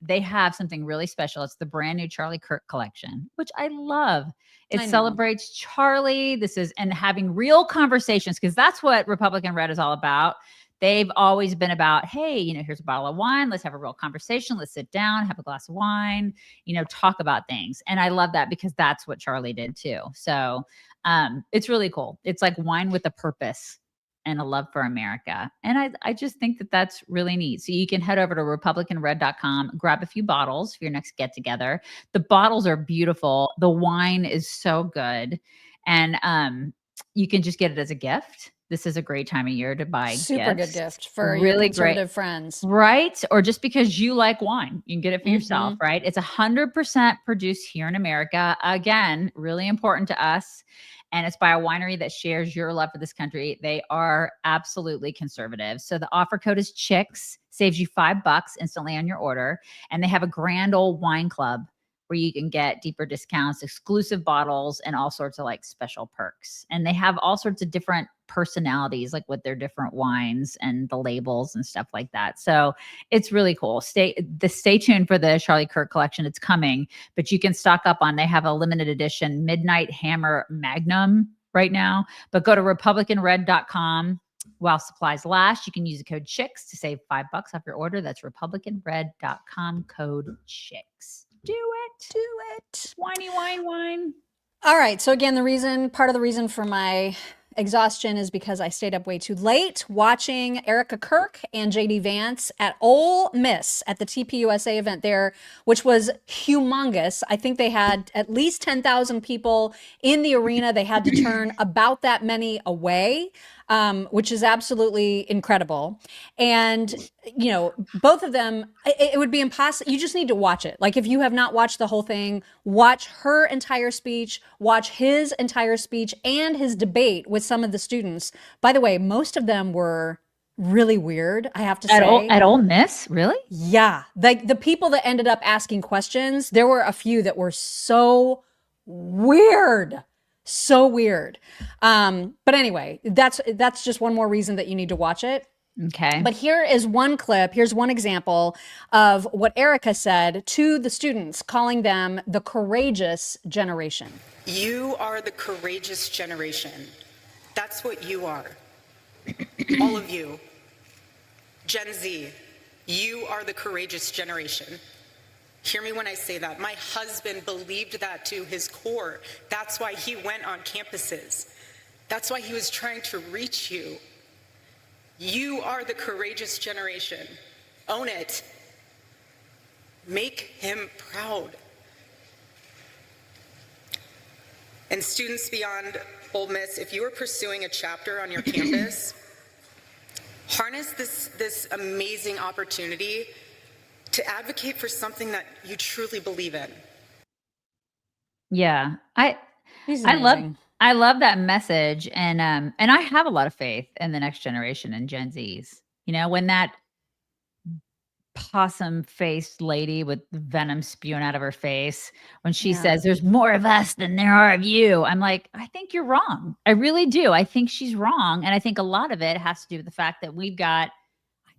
they have something really special. It's the brand new Charlie Kirk collection, which I love. It I know. celebrates Charlie. And having real conversations, because that's what Republican Red is all about. They've always been about, hey, you know, here's a bottle of wine. Let's have a real conversation. Let's sit down, have a glass of wine, you know, talk about things. And I love that because that's what Charlie did too. So it's really cool. It's like wine with a purpose and a love for America. And I just think that that's really neat. So you can head over to republicanred.com, grab a few bottles for your next get together. The bottles are beautiful. The wine is so good. And you can just get it as a gift. This is a great time of year to buy Super gifts. good gift for Really your conservative great. friends. Right? Or just because you like wine, you can get it for yourself, right? It's 100% produced here in America. Again, really important to us. And it's by a winery that shares your love for this country. They are absolutely conservative. So the offer code is CHICKS, saves you $5 instantly on your order. And they have a grand old wine club where you can get deeper discounts, exclusive bottles, and all sorts of like special perks. And they have all sorts of different personalities, like with their different wines and the labels and stuff like that. So it's really cool. Stay tuned for the Charlie Kirk collection. It's coming, but you can stock up on, they have a limited edition Midnight Hammer Magnum right now, but go to republicanred.com while supplies last. You can use the code CHICKS to save $5 off your order. That's republicanred.com, code CHICKS. Do it. Whiny, wine. All right. So again, part of the reason for my exhaustion is because I stayed up way too late watching Erika Kirk and JD Vance at Ole Miss at the TPUSA event there, which was humongous. I think they had at least 10,000 people in the arena. They had to turn about that many away, which is absolutely incredible. And, you know, both of them, it would be impossible. You just need to watch it. Like if you have not watched the whole thing, watch her entire speech, watch his entire speech and his debate with some of the students. By the way, most of them were really weird, I have to say. At Ole Miss? Really? Yeah. Like the people that ended up asking questions, there were a few that were so weird. So weird. But anyway, that's just one more reason that you need to watch it. Okay. But here is one clip. Here's one example of what Erika said to the students, calling them the courageous generation. You are the courageous generation. That's what you are. All of you. Gen Z, you are the courageous generation. Hear me when I say that. My husband believed that to his core. That's why he went on campuses. That's why he was trying to reach you. You are the courageous generation. Own it. Make him proud. And students beyond Ole Miss, if you are pursuing a chapter on your campus, harness this amazing opportunity to advocate for something that you truly believe in. Yeah. I love that message. And I have a lot of faith in the next generation and Gen Zs. You know, when that possum-faced lady with venom spewing out of her face, when she says there's more of us than there are of you, I'm like, I think you're wrong. I really do. I think she's wrong. And I think a lot of it has to do with the fact that I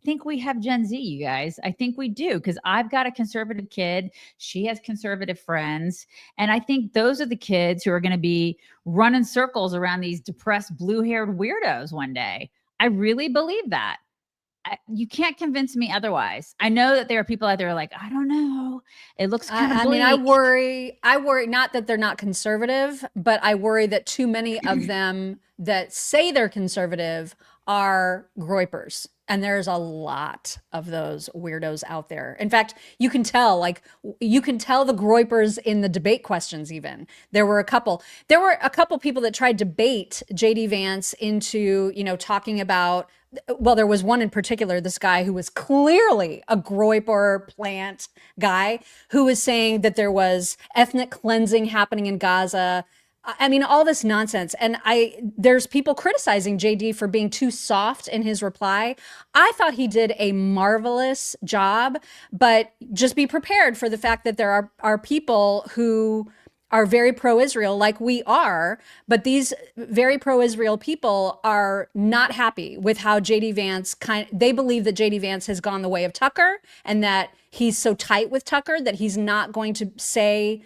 think we have Gen Z, you guys. I think we do, because I've got a conservative kid. She has conservative friends. And I think those are the kids who are going to be running circles around these depressed, blue-haired weirdos one day. I really believe that. You can't convince me otherwise. I know that there are people out there like, I don't know. It looks kind of bleak. I worry not that they're not conservative, but I worry that too many of them that say they're conservative are groypers. And there's a lot of those weirdos out there. In fact, you can tell the groypers in the debate questions even. There were a couple people that tried to bait JD Vance into, talking about, well, there was one in particular, this guy who was clearly a groyper plant guy who was saying that there was ethnic cleansing happening in Gaza. I mean, all this nonsense. And there's people criticizing JD for being too soft in his reply. I thought he did a marvelous job, but just be prepared for the fact that there are people who are very pro-Israel like we are, but these very pro-Israel people are not happy with how JD Vance they believe that JD Vance has gone the way of Tucker and that he's so tight with Tucker that he's not going to say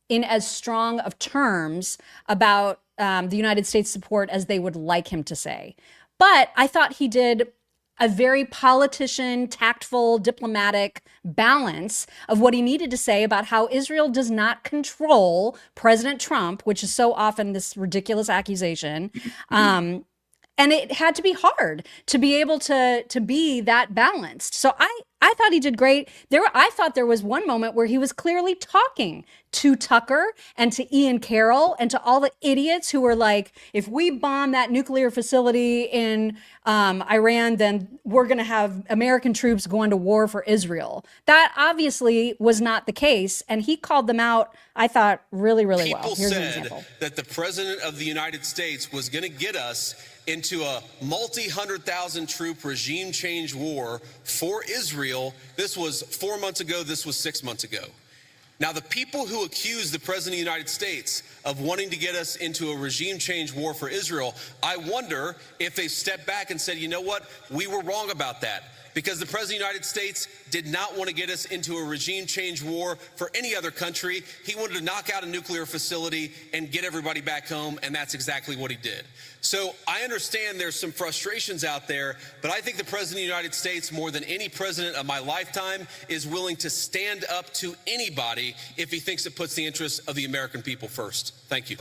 in as strong of terms about the United States support as they would like him to say. But I thought he did a very politician, tactful, diplomatic balance of what he needed to say about how Israel does not control President Trump, which is so often this ridiculous accusation. And it had to be hard to be able to be that balanced. So I thought he did great. I thought there was one moment where he was clearly talking to Tucker and to Ian Carroll and to all the idiots who were like, if we bomb that nuclear facility in Iran, then we're going to have American troops going to war for Israel. That obviously was not the case. And he called them out, I thought, really, really well. Here's an example. That the president of the United States was going to get us into a multi-100,000 troop regime change war for Israel. This was 4 months ago. This was 6 months ago. Now, the people who accuse the president of the United States of wanting to get us into a regime change war for Israel, I wonder if they stepped back and said, you know what, we were wrong about that. Because the president of the United States did not want to get us into a regime change war for any other country. He wanted to knock out a nuclear facility and get everybody back home, and that's exactly what he did. So I understand there's some frustrations out there, but I think the president of the United States, more than any president of my lifetime, is willing to stand up to anybody if he thinks it puts the interests of the American people first. Thank you.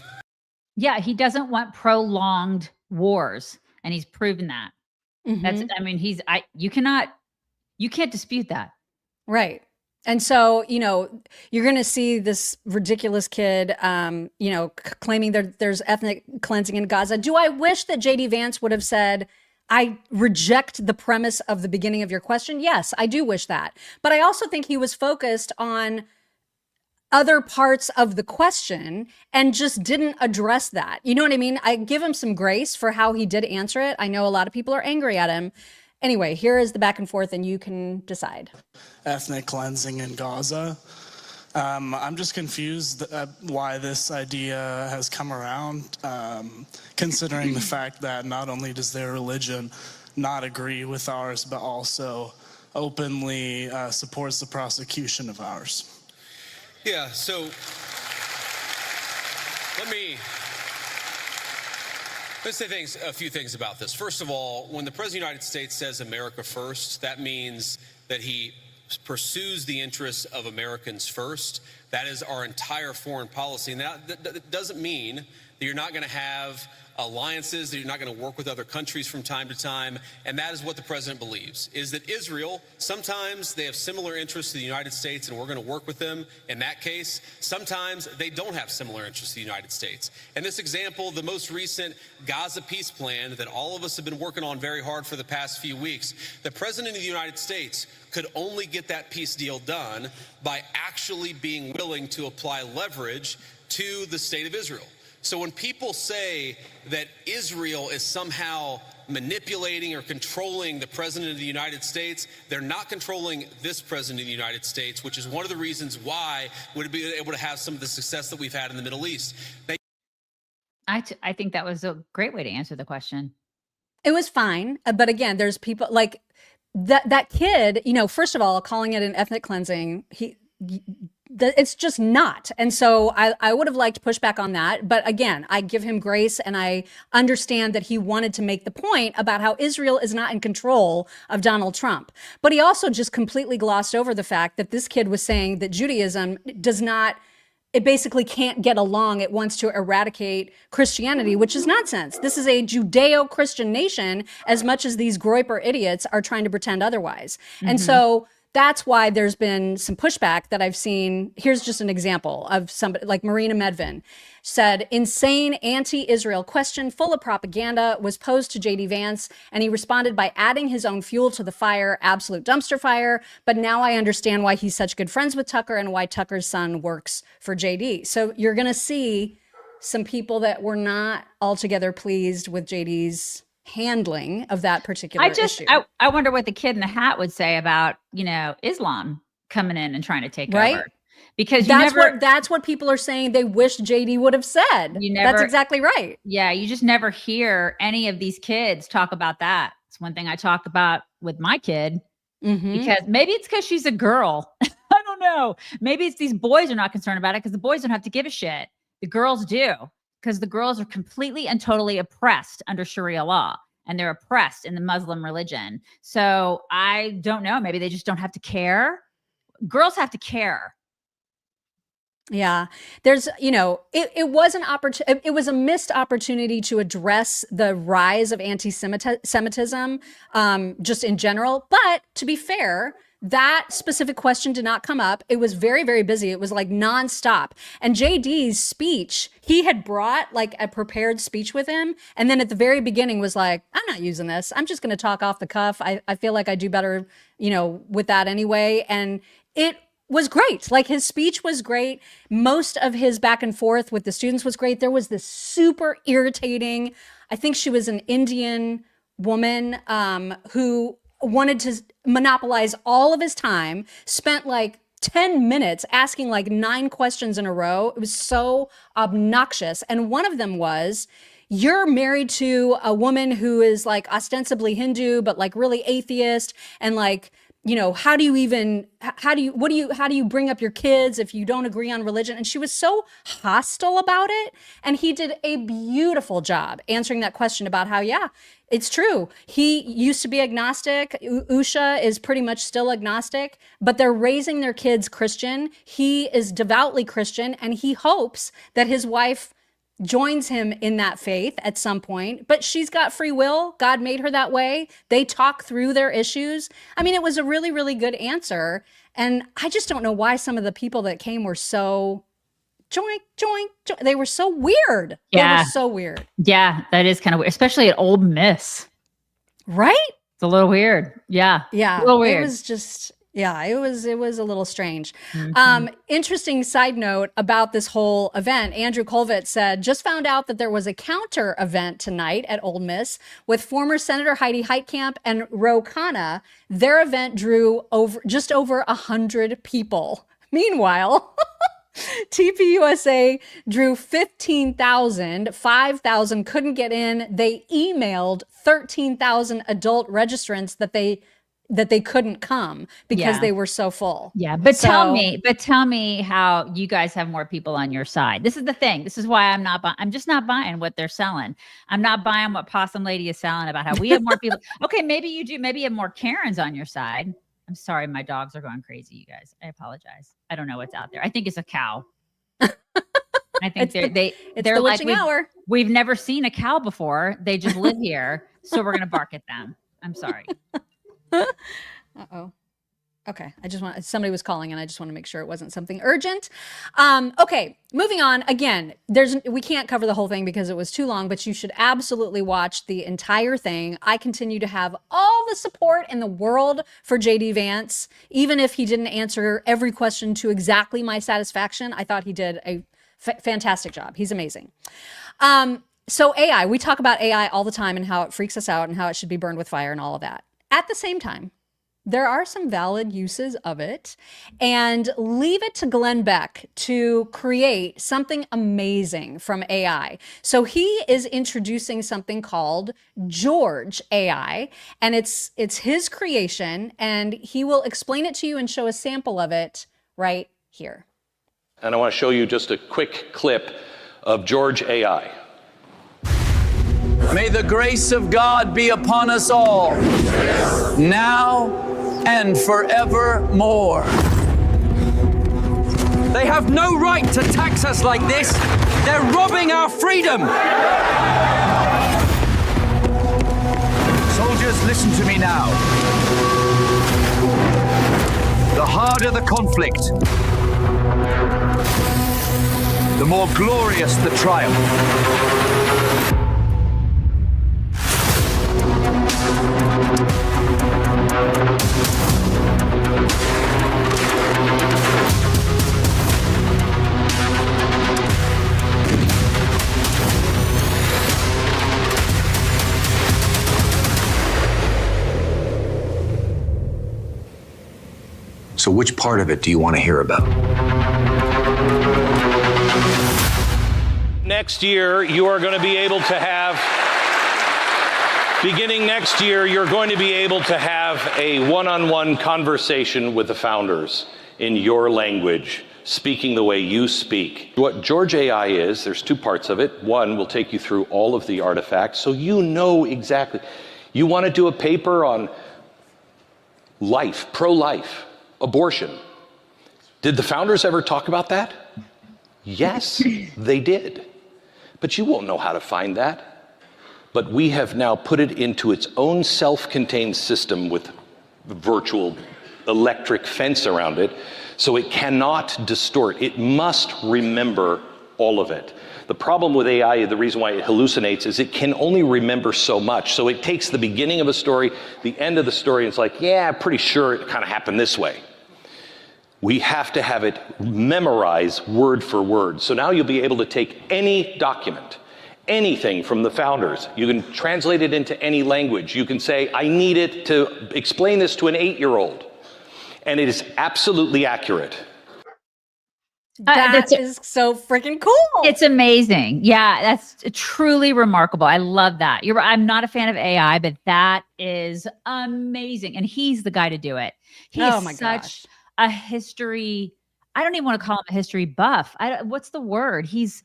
Yeah, he doesn't want prolonged wars, and he's proven that. That's, I mean, you can't dispute that. Right. And so, you're going to see this ridiculous kid, claiming there's ethnic cleansing in Gaza. Do I wish that JD Vance would have said, I reject the premise of the beginning of your question? Yes, I do wish that. But I also think he was focused on other parts of the question and just didn't address that. You know what I mean? I give him some grace for how he did answer it. I know a lot of people are angry at him. Anyway, here is the back and forth and you can decide. Ethnic cleansing in Gaza. I'm just confused why this idea has come around, considering the fact that not only does their religion not agree with ours, but also openly supports the prosecution of ours. Yeah, so let's say a few things about this. First of all, when the President of the United States says America first, that means that he pursues the interests of Americans first. That is our entire foreign policy. And that doesn't mean that you're not going to have alliances, that you're not going to work with other countries from time to time. And that is what the president believes, is that Israel, sometimes they have similar interests to the United States and we're going to work with them in that case. Sometimes they don't have similar interests to the United States. And this example, the most recent Gaza peace plan that all of us have been working on very hard for the past few weeks, the president of the United States could only get that peace deal done by actually being willing to apply leverage to the state of Israel. So when people say that Israel is somehow manipulating or controlling the president of the United States, they're not controlling this president of the United States, which is one of the reasons why we'd be able to have some of the success that we've had in the Middle East. I think that was a great way to answer the question. It was fine. But again, there's people like that kid, first of all, calling it an ethnic cleansing, it's just not. And so I would have liked pushback on that. But again, I give him grace and I understand that he wanted to make the point about how Israel is not in control of Donald Trump. But he also just completely glossed over the fact that this kid was saying that Judaism it basically can't get along. It wants to eradicate Christianity, which is nonsense. This is a Judeo-Christian nation as much as these Groyper idiots are trying to pretend otherwise. And so that's why there's been some pushback that I've seen. Here's just an example of somebody like Marina Medvin said, insane anti-Israel question full of propaganda was posed to JD Vance, and he responded by adding his own fuel to the fire, absolute dumpster fire. But now I understand why he's such good friends with Tucker and why Tucker's son works for JD. So you're going to see some people that were not altogether pleased with JD's handling of that particular issue. I wonder what the kid in the hat would say about, Islam coming in and trying to take over. because that's what people are saying they wish JD would have said. That's exactly right. Yeah, you just never hear any of these kids talk about that. It's one thing I talk about with my kid, because maybe it's because she's a girl. I don't know. Maybe it's these boys are not concerned about it because the boys don't have to give a shit. The girls do, because the girls are completely and totally oppressed under Sharia law, and they're oppressed in the Muslim religion. So I don't know. Maybe they just don't have to care. Girls have to care. Yeah, there's, it was it was a missed opportunity to address the rise of anti-Semitism, just in general. But to be fair, that specific question did not come up. It was very, very busy. It was like nonstop. And JD's speech, he had brought like a prepared speech with him. And then at the very beginning was like, I'm not using this. I'm just going to talk off the cuff. I feel like I do better, with that anyway. And it was great. Like, his speech was great. Most of his back and forth with the students was great. There was this super irritating, I think she was an Indian woman, who wanted to monopolize all of his time, spent like 10 minutes asking like 9 questions in a row. It was so obnoxious. And one of them was, you're married to a woman who is like ostensibly Hindu, but like really atheist, and like, how do you bring up your kids if you don't agree on religion? And she was so hostile about it. And he did a beautiful job answering that question about how, yeah, it's true. He used to be agnostic. Usha is pretty much still agnostic, but they're raising their kids Christian. He is devoutly Christian, and he hopes that his wife joins him in that faith at some point, but she's got free will. God made her that way. They talk through their issues. I mean, it was a really, really good answer. And I just don't know why some of the people that came were so joink, joink, joink. They were so weird. Yeah. They were so weird. Yeah, that is kind of weird, especially at Ole Miss. Right? It's a little weird. Yeah. Yeah. A little weird. It was just, yeah, it was a little strange. Interesting side note about this whole event. Andrew Colvett said, just found out that there was a counter event tonight at Ole Miss with former Senator Heidi Heitkamp and Ro Khanna. Their event drew just over 100 people. Meanwhile, TPUSA drew 15,000, 5,000 couldn't get in. They emailed 13,000 adult registrants that they couldn't come because they were so full. Yeah. But tell me how you guys have more people on your side. This is the thing. This is why I'm just not buying what they're selling. I'm not buying what Possum Lady is selling about how we have more people. Okay. Maybe you do. Maybe you have more Karens on your side. I'm sorry. My dogs are going crazy, you guys. I apologize. I don't know what's out there. I think it's a cow. I think they're like, we've never seen a cow before. They just live here. So we're going to bark at them. I'm sorry. Uh-oh. Okay. Somebody was calling and I just want to make sure it wasn't something urgent. Okay. Moving on. Again, we can't cover the whole thing because it was too long, but you should absolutely watch the entire thing. I continue to have all the support in the world for JD Vance. Even if he didn't answer every question to exactly my satisfaction, I thought he did a fantastic job. He's amazing. So AI, we talk about AI all the time and how it freaks us out and how it should be burned with fire and all of that. At the same time, there are some valid uses of it, and leave it to Glenn Beck to create something amazing from AI. So he is introducing something called George AI, and it's his creation, and he will explain it to you and show a sample of it right here. And I want to show you just a quick clip of George AI. May the grace of God be upon us all, now and forevermore. They have no right to tax us like this. They're robbing our freedom. Soldiers, listen to me now. The harder the conflict, the more glorious the triumph. So which part of it do you want to hear about? Next year, you are going to be able to have, beginning next year, you're going to be able to have a one-on-one conversation with the founders in your language, speaking the way you speak. What George AI is, there's two parts of it. One will take you through all of the artifacts, so you know exactly. You want to do a paper on life, pro-life, abortion. Did the founders ever talk about that? Yes, they did. But you won't know how to find that. But we have now put it into its own self-contained system with virtual electric fence around it, so it cannot distort. It must remember all of it. The problem with AI, the reason why it hallucinates, is it can only remember so much. So it takes the beginning of a story, the end of the story, and it's like, yeah, I'm pretty sure it kind of happened this way. We have to have it memorize word for word. So now you'll be able to take any document, anything from the founders. You can translate it into any language. You can say, I need it to explain this to an 8-year-old. And it is absolutely accurate. That is so freaking cool. It's amazing. Yeah, that's truly remarkable. I love that. You're right. I'm not a fan of AI, but that is amazing. And he's the guy to do it. He's such a history. I don't even want to call him a history buff. What's the word? He's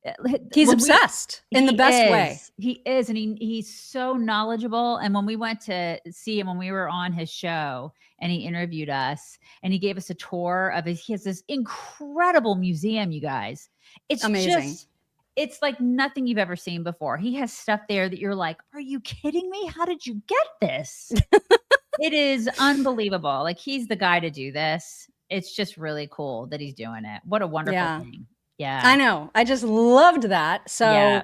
obsessed in the best way. He is. And he's so knowledgeable. And when we went to see him, when we were on his show and he interviewed us and he gave us a tour of he has this incredible museum, you guys. It's amazing. It's like nothing you've ever seen before. He has stuff there that you're like, are you kidding me? How did you get this? It is unbelievable. Like, he's the guy to do this. It's just really cool that he's doing it. What a wonderful thing. Yeah. I know. I just loved that. So,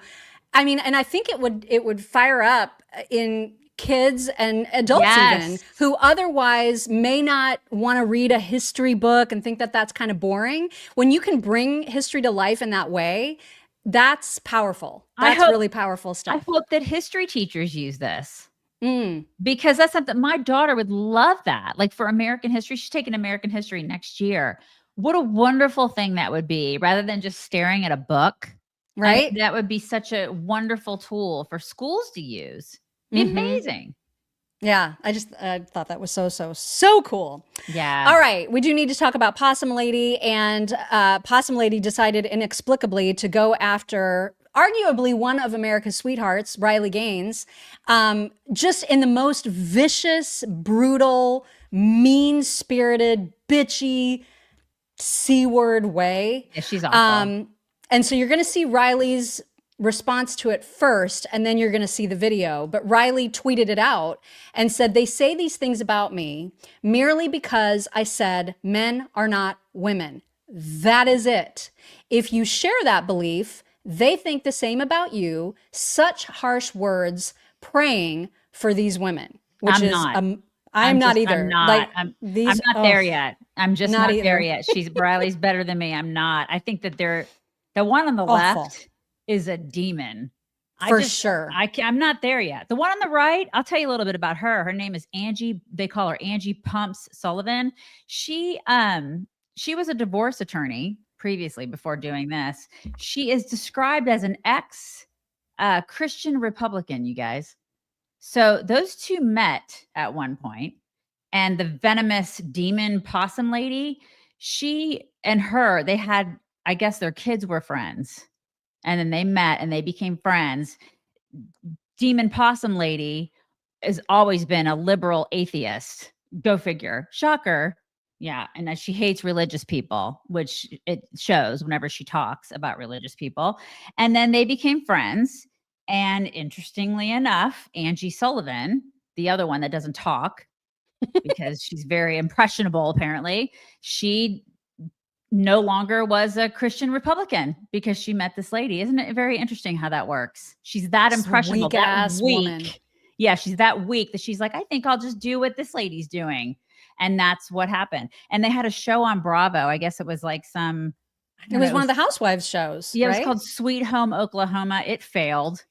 I mean, and I think it would fire up in kids and adults even who otherwise may not want to read a history book and think that that's kind of boring. When you can bring history to life in that way, that's powerful. That's really powerful stuff. I hope that history teachers use this. Because that's something my daughter would love that. Like, for American history, she's taking American history next year. What a wonderful thing that would be, rather than just staring at a book. Right. That would be such a wonderful tool for schools to use. It'd be amazing. Yeah. I thought that was so cool. Yeah. All right. We do need to talk about Possum Lady, and Possum Lady decided inexplicably to go after arguably one of America's sweethearts, Riley Gaines, just in the most vicious, brutal, mean-spirited, bitchy, C-word way. Yeah, she's awful. And so you're going to see Riley's response to it first, and then you're going to see the video. But Riley tweeted it out and said, they say these things about me merely because I said men are not women. That is it. If you share that belief, they think the same about you. Such harsh words praying for these women, which I'm is not. I'm not either. I'm not. Like, I'm not there yet. I'm just not there yet. Riley's better than me. I'm not. I think that the one on the left is a demon. For sure. I'm not there yet. The one on the right, I'll tell you a little bit about her. Her name is Angie. They call her Angie Pumps Sullivan. She was a divorce attorney previously before doing this. She is described as an ex-Christian Republican, you guys. So those two met at one point, and the venomous demon Possum Lady, she and her, they had, I guess their kids were friends, and then they met and they became friends. Demon Possum Lady has always been a liberal atheist. Go figure. Shocker. Yeah. And that she hates religious people, which it shows whenever she talks about religious people. And then they became friends. And interestingly enough, Angie Sullivan, the other one that doesn't talk because she's very impressionable, apparently, she no longer was a Christian Republican because she met this lady. Isn't it very interesting how that works? She's that impressionable, that weak. Woman. Yeah, she's that weak that she's like, I think I'll just do what this lady's doing. And that's what happened. And they had a show on Bravo. I guess it was like some... It was one of the Housewives shows. Yeah, right? It was called Sweet Home Oklahoma. It failed.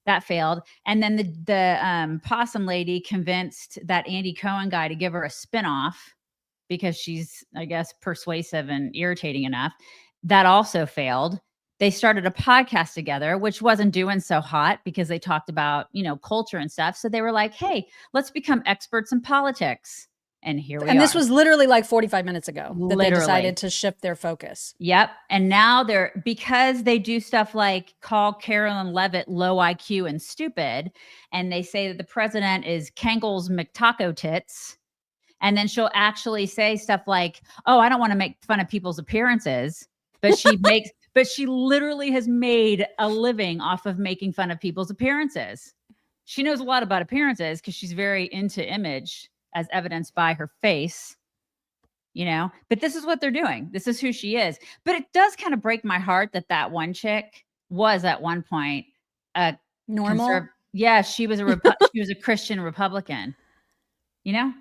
That failed. And then the Possum Lady convinced that Andy Cohen guy to give her a spinoff because she's, I guess, persuasive and irritating enough. That also failed. they started a podcast together, which wasn't doing so hot because they talked about, culture and stuff. So they were like, hey, let's become experts in politics. And here we are. And this was literally like 45 minutes ago that they Literally. decided to shift their focus. Yep. And now because they do stuff like call Carolyn Levitt low IQ and stupid, and they say that the president is Kangles McTaco tits. And then she'll actually say stuff like, oh, I don't want to make fun of people's appearances. But she literally has made a living off of making fun of people's appearances. She knows a lot about appearances because she's very into image, as evidenced by her face, but this is what they're doing. This is who she is. But it does kind of break my heart that one chick was at one point a normal. Yeah, she was she was a Christian Republican, Yeah.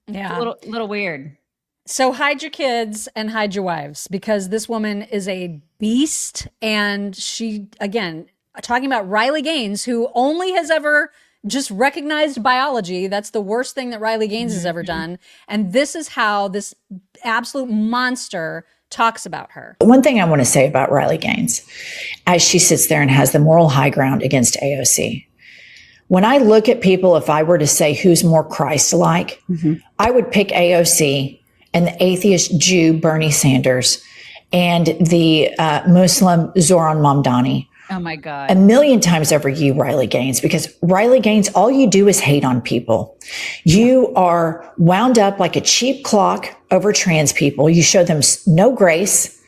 It's a little weird. So hide your kids and hide your wives, because this woman is a beast. And she, again, talking about Riley Gaines, who only has ever just recognized biology. That's the worst thing that Riley Gaines has ever done. And this is how this absolute monster talks about her. One thing I want to say about Riley Gaines, as she sits there and has the moral high ground against AOC, when I look at people, if I were to say who's more Christ-like, I would pick AOC and the atheist Jew Bernie Sanders and the Muslim Zoran Mamdani. Oh my God. A million times over you, Riley Gaines, because Riley Gaines, all you do is hate on people. You are wound up like a cheap clock over trans people. You show them no grace,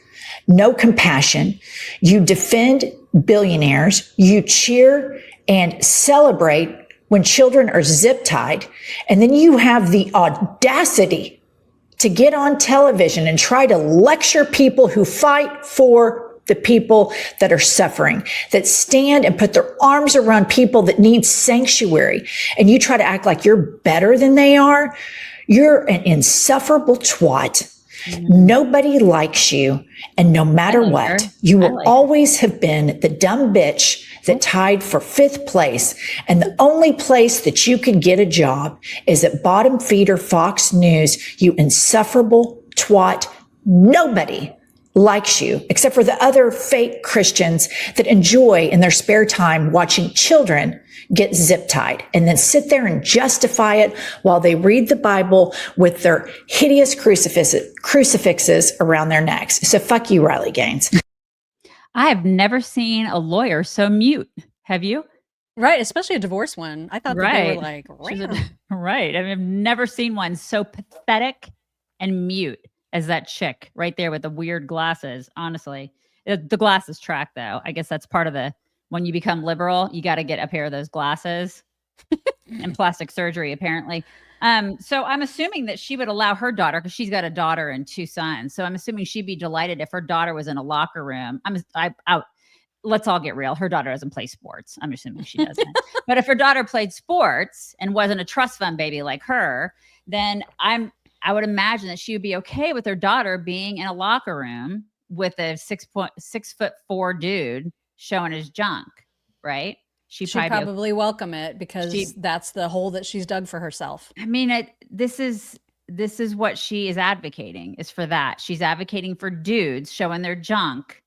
no compassion. You defend billionaires. You cheer and celebrate when children are zip tied. And then you have the audacity to get on television and try to lecture people who fight for the people that are suffering, that stand and put their arms around people that need sanctuary. And you try to act like you're better than they are. You're an insufferable twat. Nobody likes you. And no matter what, you will always have been the dumb bitch that tied for 5th place. And the only place that you could get a job is at bottom feeder Fox News, you insufferable twat. Nobody likes you, except for the other fake Christians that enjoy in their spare time watching children get zip tied and then sit there and justify it while they read the Bible with their hideous crucifixes around their necks. So fuck you, Riley Gaines. I have never seen a lawyer so mute. Have you? Right, especially a divorce one. I thought that they were like, right. I mean, I've never seen one so pathetic and mute as that chick right there with the weird glasses. Honestly, the glasses track though. I guess that's part of when you become liberal, you got to get a pair of those glasses and plastic surgery apparently. So I'm assuming that she would allow her daughter, because she's got a daughter and 2 sons. So I'm assuming she'd be delighted if her daughter was in a locker room. Let's all get real. Her daughter doesn't play sports. I'm assuming she doesn't. But if her daughter played sports and wasn't a trust fund baby like her, then I would imagine that she would be okay with her daughter being in a locker room with a 6'4" dude showing his junk, right? She'd probably welcome it because that's the hole that she's dug for herself. I mean, this is what she is advocating, is for that. She's advocating for dudes showing their junk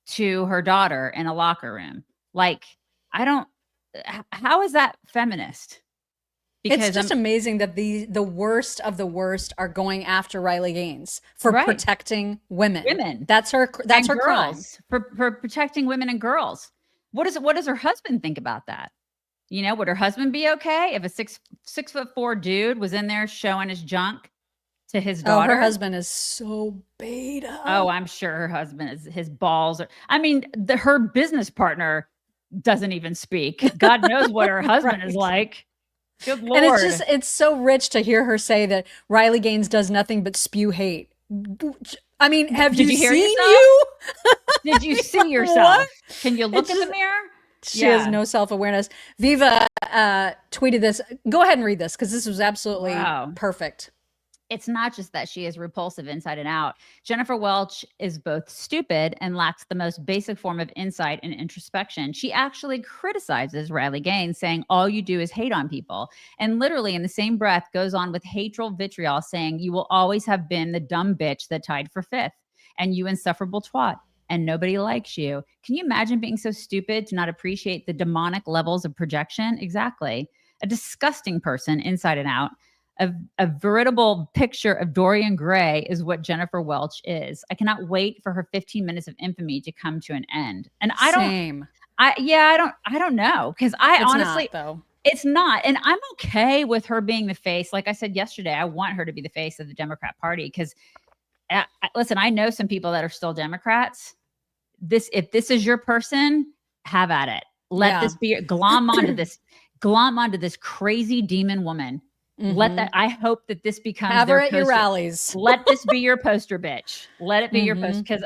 to her daughter in a locker room. Like, how is that feminist? Because it's just amazing that the worst of the worst are going after Riley Gaines for protecting women. That's her crime. For protecting women and girls. What does her husband think about that? Would her husband be okay if a 6'4" dude was in there showing his junk to his daughter? Oh, her husband is so beta. Oh, I'm sure her husband his balls are. I mean, her business partner doesn't even speak. God knows what her husband is like. Good Lord. And it's so rich to hear her say that Riley Gaines does nothing but spew hate. I mean, have you seen you? Did you see yourself? Can you look in the mirror? She has no self-awareness. Viva tweeted this. Go ahead and read this because this was absolutely perfect. It's not just that she is repulsive inside and out. Jennifer Welch is both stupid and lacks the most basic form of insight and introspection. She actually criticizes Riley Gaines, saying all you do is hate on people. And literally in the same breath goes on with hateful vitriol, saying you will always have been the dumb bitch that tied for 5th and you insufferable twat. and nobody likes you. Can you imagine being so stupid to not appreciate the demonic levels of projection? Exactly. A disgusting person inside and out. A veritable picture of Dorian Gray is what Jennifer Welch is. I cannot wait for her 15 minutes of infamy to come to an end. And I don't know. Because honestly, though. It's not. And I'm okay with her being the face. Like I said yesterday, I want her to be the face of the Democrat Party. Because listen, I know some people that are still Democrats. If this is your person, have at it. Let this be glom onto this crazy demon woman. Mm-hmm. I hope that this becomes have her at your rallies. Let this be your poster bitch. Let it be your poster. Because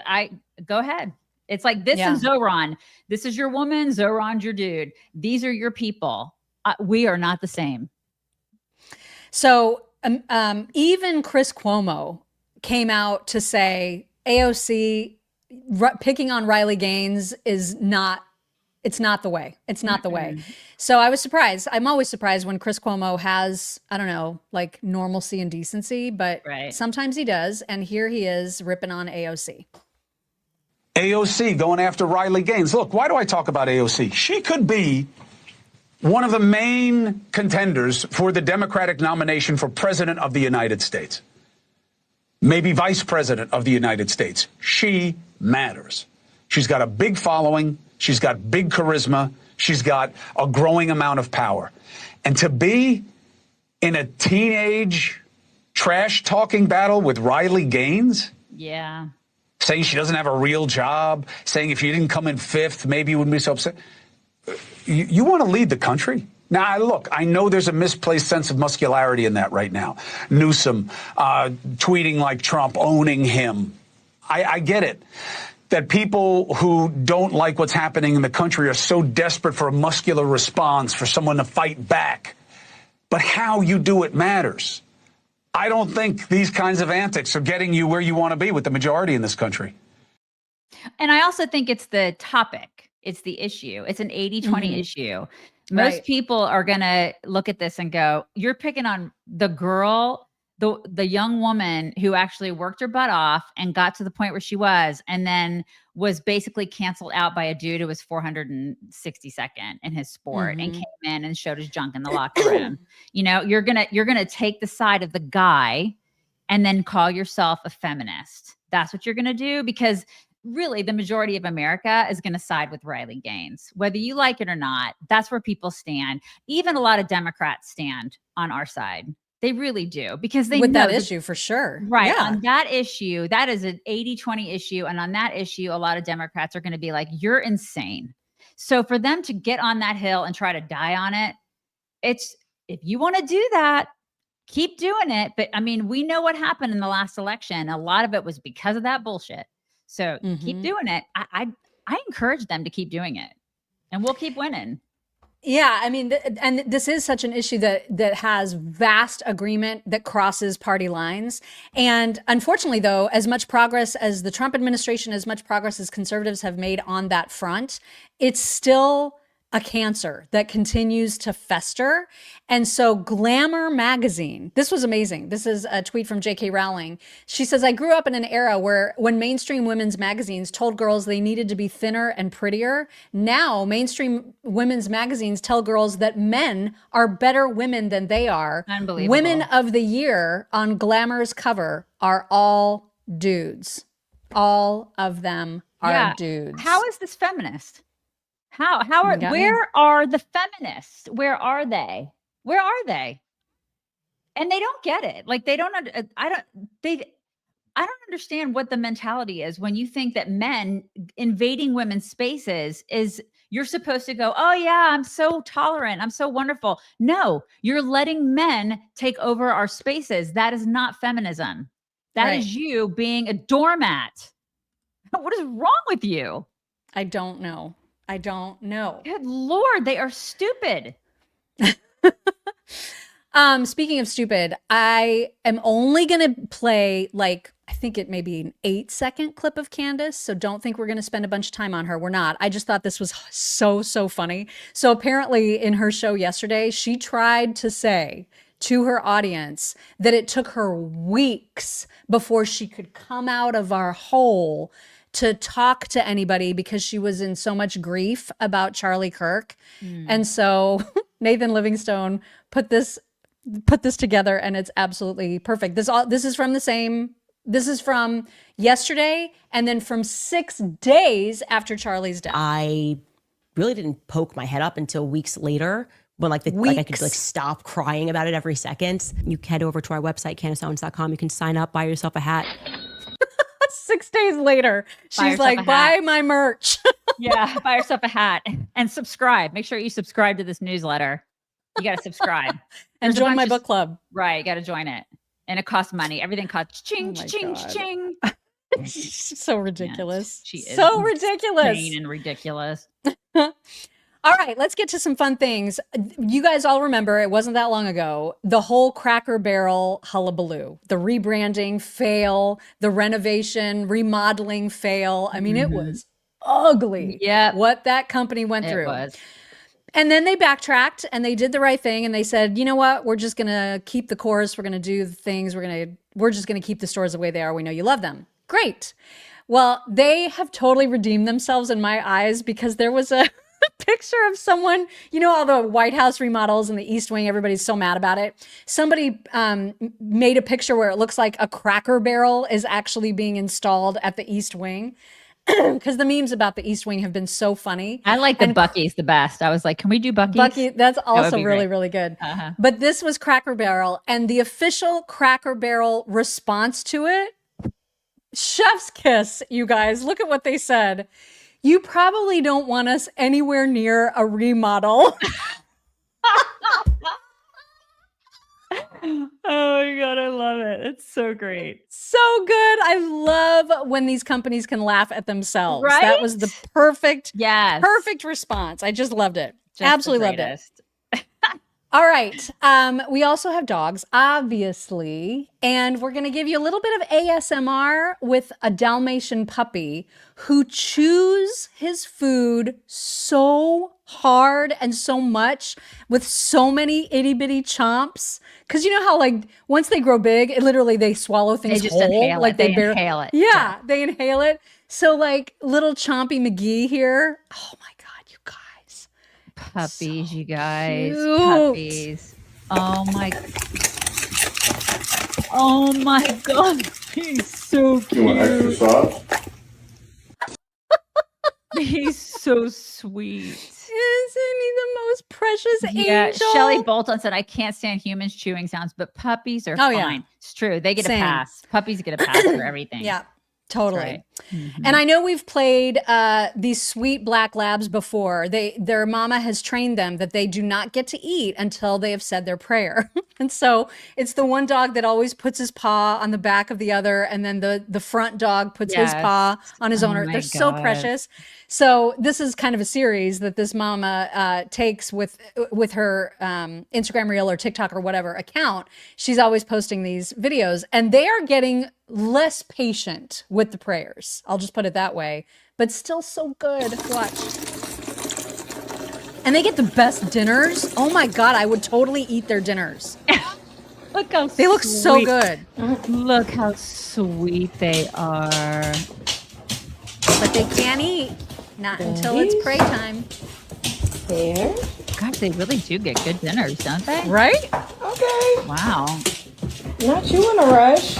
go ahead. It's like this and Zoran. This is your woman. Zoran's your dude. These are your people. We are not the same. So even Chris Cuomo came out to say AOC picking on Riley Gaines is not. It's not the way. It's not the way. So I was surprised. I'm always surprised when Chris Cuomo has, I don't know, like normalcy and decency, but sometimes he does. And here he is ripping on AOC. AOC going after Riley Gaines. Look, why do I talk about AOC? She could be one of the main contenders for the Democratic nomination for President of the United States. Maybe Vice President of the United States. She matters. She's got a big following. She's got big charisma. She's got a growing amount of power. And to be in a teenage trash talking battle with Riley Gaines, saying she doesn't have a real job, saying if you didn't come in fifth, maybe you wouldn't be so upset. You want to lead the country? Now, look, I know there's a misplaced sense of muscularity in that right now. Newsom tweeting like Trump, owning him. I get it. That people who don't like what's happening in the country are so desperate for a muscular response, for someone to fight back. But how you do it matters. I don't think these kinds of antics are getting you where you want to be with the majority in this country. And I also think it's the topic. It's the issue. It's an 80-20 issue. Most people are going to look at this and go, you're picking on the girl, the young woman who actually worked her butt off and got to the point where she was, and then was basically canceled out by a dude who was 462nd in his sport and came in and showed his junk in the locker room. You know, you're going to take the side of the guy and then call yourself a feminist. That's what you're going to do, because really the majority of America is going to side with Riley Gaines, whether you like it or not. That's where people stand. Even a lot of Democrats stand on our side. They really do, because they with know that issue for sure. Right. Yeah. On that issue, that is an 80-20 issue. And on that issue, a lot of Democrats are going to be like, you're insane. So for them to get on that hill and try to die on it, if you want to do that, keep doing it. But I mean, we know what happened in the last election. A lot of it was because of that bullshit. So keep doing it. I encourage them to keep doing it, and we'll keep winning. Yeah, I mean, and this is such an issue that has vast agreement that crosses party lines. And unfortunately, though, as much progress as the Trump administration, as much progress as conservatives have made on that front, it's still a cancer that continues to fester. And so Glamour magazine, this was amazing. This is a tweet from J.K. Rowling. She says, I grew up in an era when mainstream women's magazines told girls they needed to be thinner and prettier. Now, mainstream women's magazines tell girls that men are better women than they are. Unbelievable. Women of the year on Glamour's cover are all dudes. All of them are dudes. How is this feminist? Where are the feminists? Where are they? Where are they? And they don't get it. Like I don't understand what the mentality is when you think that men invading women's spaces is, you're supposed to go, oh yeah, I'm so tolerant. I'm so wonderful. No, you're letting men take over our spaces. That is not feminism. That is you being a doormat. What is wrong with you? I don't know. Good Lord, they are stupid. Speaking of stupid, I am only going to play I think it may be an 8-second clip of Candace. So don't think we're going to spend a bunch of time on her. We're not. I just thought this was so funny. So apparently in her show yesterday, she tried to say to her audience that it took her weeks before she could come out of our hole to talk to anybody because she was in so much grief about Charlie Kirk. And so Nathan Livingstone put this together, and it's absolutely perfect. This is from yesterday, and then from 6 days after Charlie's death. I really didn't poke my head up until weeks later when I could stop crying about it every second. You head over to our website, CandaceOwens.com. You can sign up, buy yourself a hat. 6 days later, she's like, buy my merch. Yeah, buy yourself a hat and subscribe. Make sure you subscribe to this newsletter. You got to subscribe. And join my book club. Right, got to join it. And it costs money. Everything costs ching, ching, ching. So ridiculous. Yes, she is so ridiculous. Insane and ridiculous. All right, let's get to some fun things. You guys all remember, it wasn't that long ago, the whole Cracker Barrel hullabaloo, the rebranding fail, the renovation, remodeling fail. I mean, it was ugly. Yeah, what that company went through. Was. And then they backtracked and they did the right thing. And they said, you know what? We're just going to keep the course. We're going to do the things. We're just going to keep the stores the way they are. We know you love them. Great. Well, they have totally redeemed themselves in my eyes, because there was a picture of someone, all the White House remodels in the East Wing, everybody's so mad about it. Somebody made a picture where it looks like a Cracker Barrel is actually being installed at the East Wing. Because the memes about the East Wing have been so funny. I like the Buc-ee's the best. I was like, can we do Buc-ee's? Buc-ee's, that's also really, really good. But this was Cracker Barrel, and the official Cracker Barrel response to it, chef's kiss, you guys. Look at what they said. You probably don't want us anywhere near a remodel. Oh my God, I love it. It's so great. So good. I love when these companies can laugh at themselves. Right? That was the perfect response. I just loved it. Absolutely loved it. All right. We also have dogs, obviously, and we're going to give you a little bit of ASMR with a Dalmatian puppy who chews his food so hard and so much with so many itty bitty chomps. Because you know how once they grow big, they swallow things they just whole. Inhale it. They inhale it. Yeah, they inhale it. So little Chompy McGee here. Oh my God, you guys. Puppies, you guys. Cute. Puppies. Oh my God. He's so cute. You want extra sauce? He's so sweet. Isn't he the most precious angel? Shelley Bolton said, I can't stand humans chewing sounds, but puppies are fine. Yeah. It's true. They get a pass. Puppies get a pass for everything. Yeah. Totally. Right. And I know we've played these sweet black labs before. Their mama has trained them that they do not get to eat until they have said their prayer. And so it's the one dog that always puts his paw on the back of the other, and then the front dog puts his paw on his owner. They're so precious. So this is kind of a series that this mama takes with her Instagram reel or TikTok or whatever account. She's always posting these videos, and they are getting less patient with the prayers. I'll just put it that way, but still so good. Watch. And they get the best dinners. Oh my God, I would totally eat their dinners. Look how they look so good. Look how sweet they are. But they can't eat. Not until it's pray time. There. Gosh, they really do get good dinners, don't they? Right? Okay. Wow. Not you in a rush.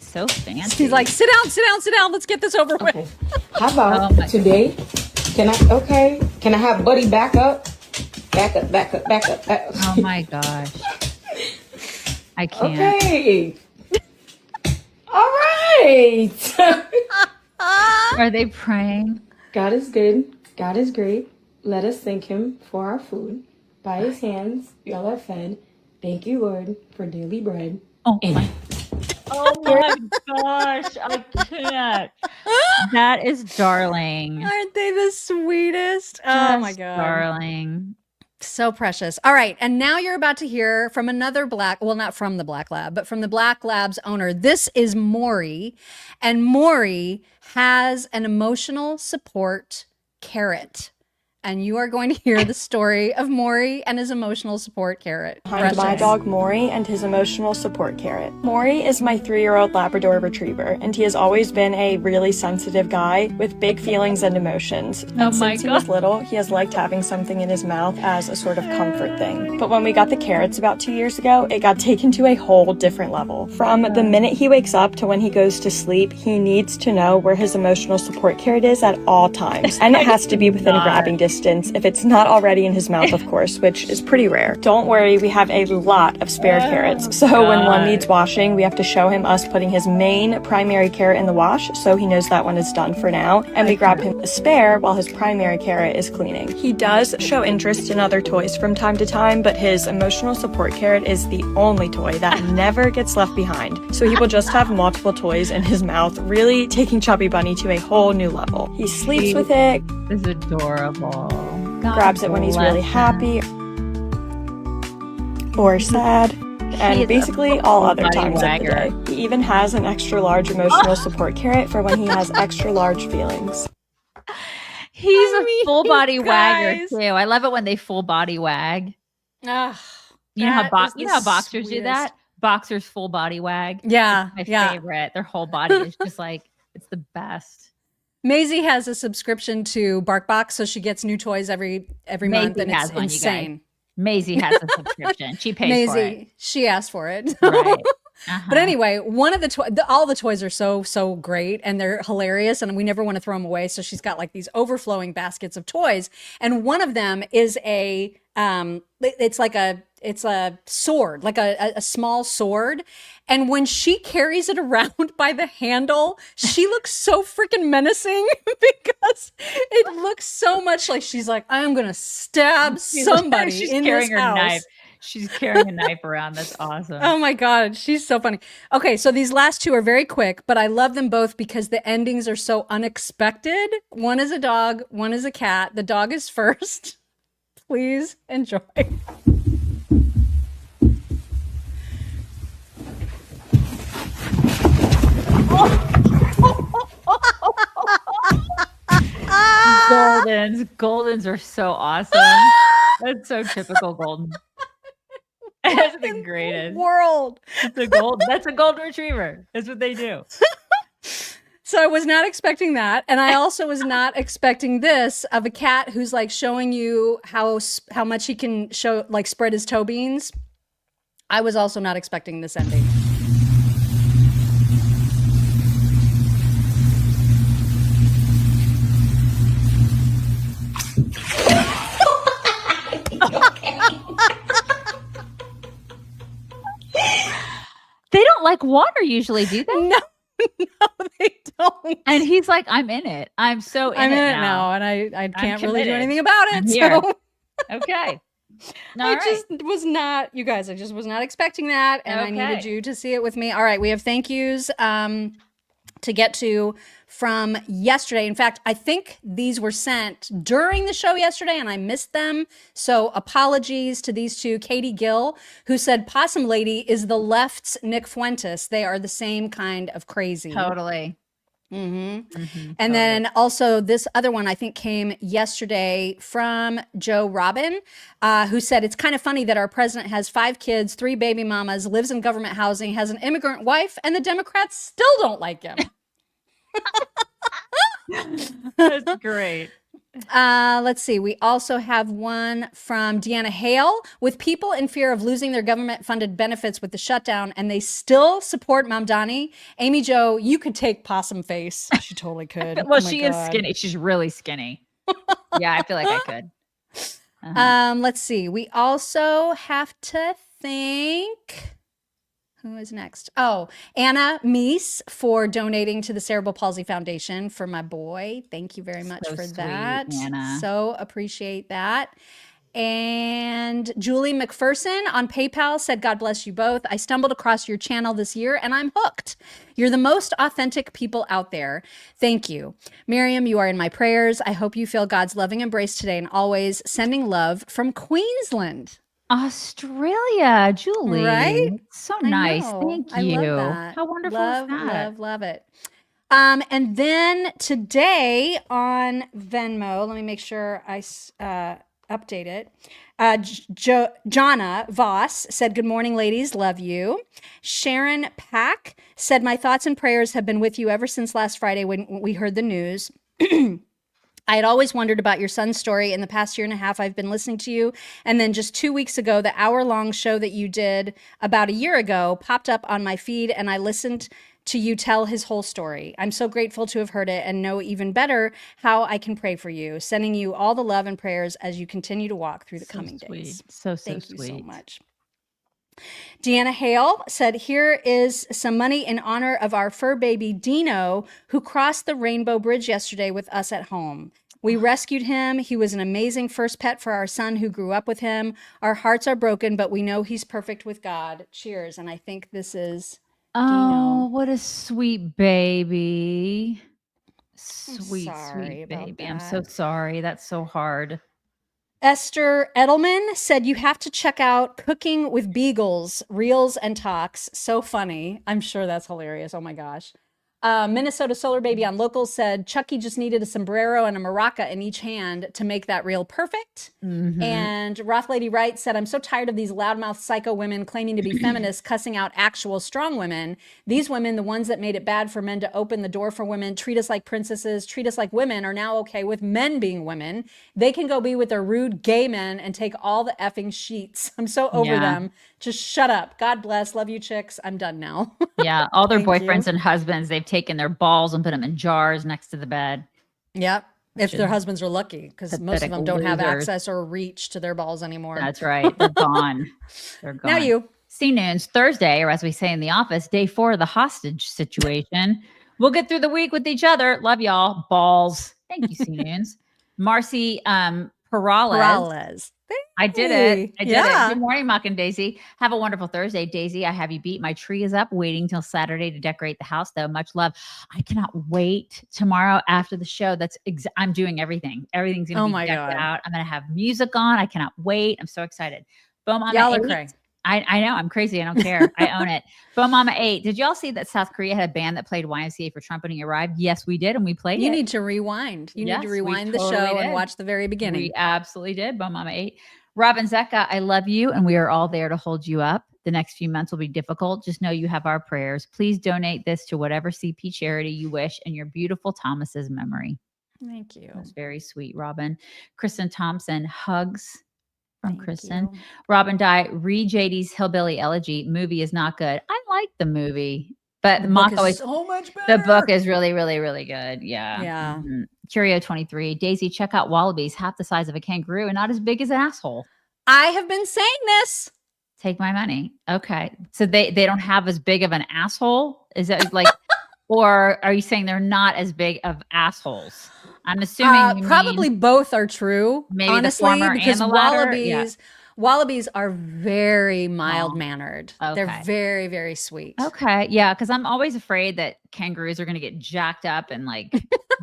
So fancy. He's like, sit down. Let's get this over with. How about today? Can I have Buddy back up? Back up. Oh my gosh. I can't. Okay. All right. Are they praying? God is good. God is great. Let us thank him for our food. By his hands, we all are fed. Thank you, Lord, for daily bread. Oh Amen. Oh my gosh, I can't. That is darling. Aren't they the sweetest? Oh my God. Darling. So precious. All right. And now you're about to hear from another not from the Black Lab, but from the Black Lab's owner. This is Maury. And Maury has an emotional support carrot. and you are going to hear the story of Maury and his emotional support carrot. Behind my dog Maury and his emotional support carrot. Maury is my 3-year-old Labrador Retriever, and he has always been a really sensitive guy with big feelings and emotions. And since he was little, he has liked having something in his mouth as a sort of comfort thing. But when we got the carrots about 2 years ago, it got taken to a whole different level. From the minute he wakes up to when he goes to sleep, he needs to know where his emotional support carrot is at all times. And it has to be within grabbing distance if it's not already in his mouth, of course, which is pretty rare. Don't worry, we have a lot of spare carrots. So when one needs washing, we have to show him us putting his main primary carrot in the wash so he knows that one is done for now. And we grab him a spare while his primary carrot is cleaning. He does show interest in other toys from time to time, but his emotional support carrot is the only toy that never gets left behind. So he will just have multiple toys in his mouth, really taking Chubby Bunny to a whole new level. He sleeps with it. This is adorable. Grabs it when he's really happy or sad, and basically all other times of the day. He even has an extra large emotional support carrot for when he has extra large feelings. He's a full body wagger too. I love it when they full body wag. you know how boxers do that? Boxers full body wag. Yeah, it's my favorite. Their whole body is just like, it's the best. Maisie has a subscription to BarkBox, so she gets new toys every month, and it's insane. Maisie has a subscription. She pays for it. She asked for it. Right. But anyway, one of all the toys are so great, and they're hilarious, and we never want to throw them away. So she's got like these overflowing baskets of toys, and one of them is it's a sword, like a small sword. And when she carries it around by the handle, she looks so freaking menacing because it looks so much like she's like, I'm going to stab somebody in this house. Knife. She's carrying a knife around. That's awesome. Oh my God. She's so funny. Okay. So these last two are very quick, but I love them both because the endings are so unexpected. One is a dog. One is a cat. The dog is first. Please enjoy. Goldens are so awesome. That's so typical Golden. That's the greatest world. That's a golden retriever. That's what they do. So I was not expecting that, and I also was not expecting this of a cat who's like showing you how much he can show, like spread his toe beans. I was also not expecting this ending. They don't like water usually, do they? No, they don't. And he's like, I'm in it. I'm so in it now. And I can't really do anything about it. So. Okay. Just was not, you guys, I just was not expecting that. And I needed you to see it with me. All right. We have thank yous to get to from yesterday. In fact, I think these were sent during the show yesterday and I missed them. So apologies to these two. Katie Gill, who said Possum Lady is the left's Nick Fuentes. They are the same kind of crazy. Totally. And then also this other one I think came yesterday from Joe Robin, who said it's kind of funny that our president has 5 kids, 3 baby mamas, lives in government housing, has an immigrant wife, and the Democrats still don't like him. That's great. Let's see. We also have one from Deanna Hale. With people in fear of losing their government-funded benefits with the shutdown, and they still support Mamdani, Amy Jo, you could take Possum Face. She totally could. Well, she is skinny. She's really skinny. Yeah, I feel like I could. Let's see. We also have to thank... Who is next? Oh, Anna Meese for donating to the Cerebral Palsy Foundation for my boy. Thank you very much for that. Anna. So appreciate that. And Julie McPherson on PayPal said, God bless you both. I stumbled across your channel this year and I'm hooked. You're the most authentic people out there. Thank you. Miriam, you are in my prayers. I hope you feel God's loving embrace today and always. Sending love from Queensland. Australia, Julie. Right? So nice. know. Thank I you. love that. How wonderful Love, is that? love it. And then today on Venmo, let me make sure I update it. Jonna Voss said, "Good morning, ladies. Love you." Sharon Pack said, "My thoughts and prayers have been with you ever since last Friday when we heard the news. I had always wondered about your son's story. In the past year and a half, I've been listening to you. And then just 2 weeks ago, the hour-long show that you did about a year ago popped up on my feed, and I listened to you tell his whole story. I'm so grateful to have heard it and know even better how I can pray for you. Sending you all the love and prayers as you continue to walk through the coming days." Thank you so much. Deanna Hale said, "Here is some money in honor of our fur baby Dino, who crossed the Rainbow Bridge yesterday with us at home. We rescued him. He was an amazing first pet for our son who grew up with him. Our hearts are broken, but we know he's perfect with God. Cheers." And I think this is Oh, Dino. what a sweet baby. Sorry Sweet about baby. I'm that. so sorry. That's so hard. Esther Edelman said, "You have to check out Cooking with Beagles, Reels and Talks. So funny." I'm sure that's hilarious. Oh my gosh. Minnesota Solar Baby on Locals said, "Chucky just needed a sombrero and a maraca in each hand to make that reel perfect." And Roth Lady Wright said, "I'm so tired of these loudmouth psycho women claiming to be feminists cussing out actual strong women. These women, the ones that made it bad for men to open the door for women, treat us like princesses, treat us like women, are now okay with men being women. They can go be with their rude gay men and take all the effing sheets. I'm so over them. Just shut up. God bless. Love you, chicks. I'm done now." Yeah, all their Thank boyfriends you. and husbands, they've taken their balls and put them in jars next to the bed. Yep. If their husbands are lucky, because most of Pathetic them don't have losers. access or reach to their balls anymore. That's right. They're gone. They're gone. Now you. CNoons Thursday, or as we say in the office, day 4 of the hostage situation. We'll get through the week with each other. Love y'all. Balls. Thank you, CNoons. Marcy Perales. I did it. I did it. Good morning, Mock and Daisy. Have a wonderful Thursday. Daisy, I have you beat. My tree is up, waiting till Saturday to decorate the house, though. Much love. I cannot wait tomorrow after the show. I'm doing everything. Everything's going to be decked out. I'm going to have music on. I cannot wait. I'm so excited. Boom on Y'all are 8. crazy. I know. I'm crazy. I don't care. I own it. Boom Mama 8. Did y'all see that South Korea had a band that played YMCA for Trump when he arrived? Yes, we did. And we played it. You need to rewind. You need to rewind the show and watch the very beginning. We absolutely did. Boom Mama 8. Robin Zecca, I love you, and we are all there to hold you up. The next few months will be difficult. Just know you have our prayers. Please donate this to whatever CP charity you wish in your beautiful Thomas's memory. Thank you. That's very sweet, Robin. Kristen Thompson, hugs from Kristen. Robin Dye, read JD's Hillbilly Elegy. Movie is not good. I like the movie, but The Mock book always is so much better. The book is really, really, really good. Yeah. Yeah. Curio 23. Daisy, check out wallabies, half the size of a kangaroo and not as big as an asshole. I have been saying this. Take my money. Okay. So they don't have as big of an asshole? Is that like, or are you saying they're not as big of assholes? I'm assuming you probably mean both are true. maybe honestly, the former because and the latter. wallabies are very mild mannered. Okay. They're very, very sweet. Okay. Yeah. Cause I'm always afraid that kangaroos are going to get jacked up and like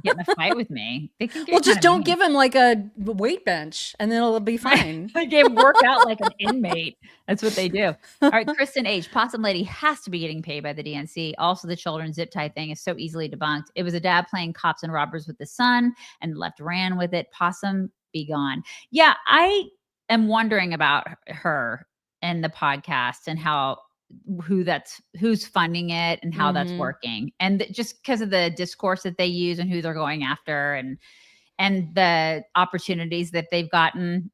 get in a fight with me. They can get Well, just kinda don't mean. give him like a weight bench and then it'll be fine. They work out like an inmate. That's what they do. All right. Kristen H. Possum Lady has to be getting paid by the DNC. Also, the children's zip tie thing is so easily debunked. It was a dad playing cops and robbers with the son and the left ran with it. Possum, be gone. Yeah. I am wondering about her and the podcast and who's funding it and how that's working. And just because of the discourse that they use and who they're going after and the opportunities that they've gotten.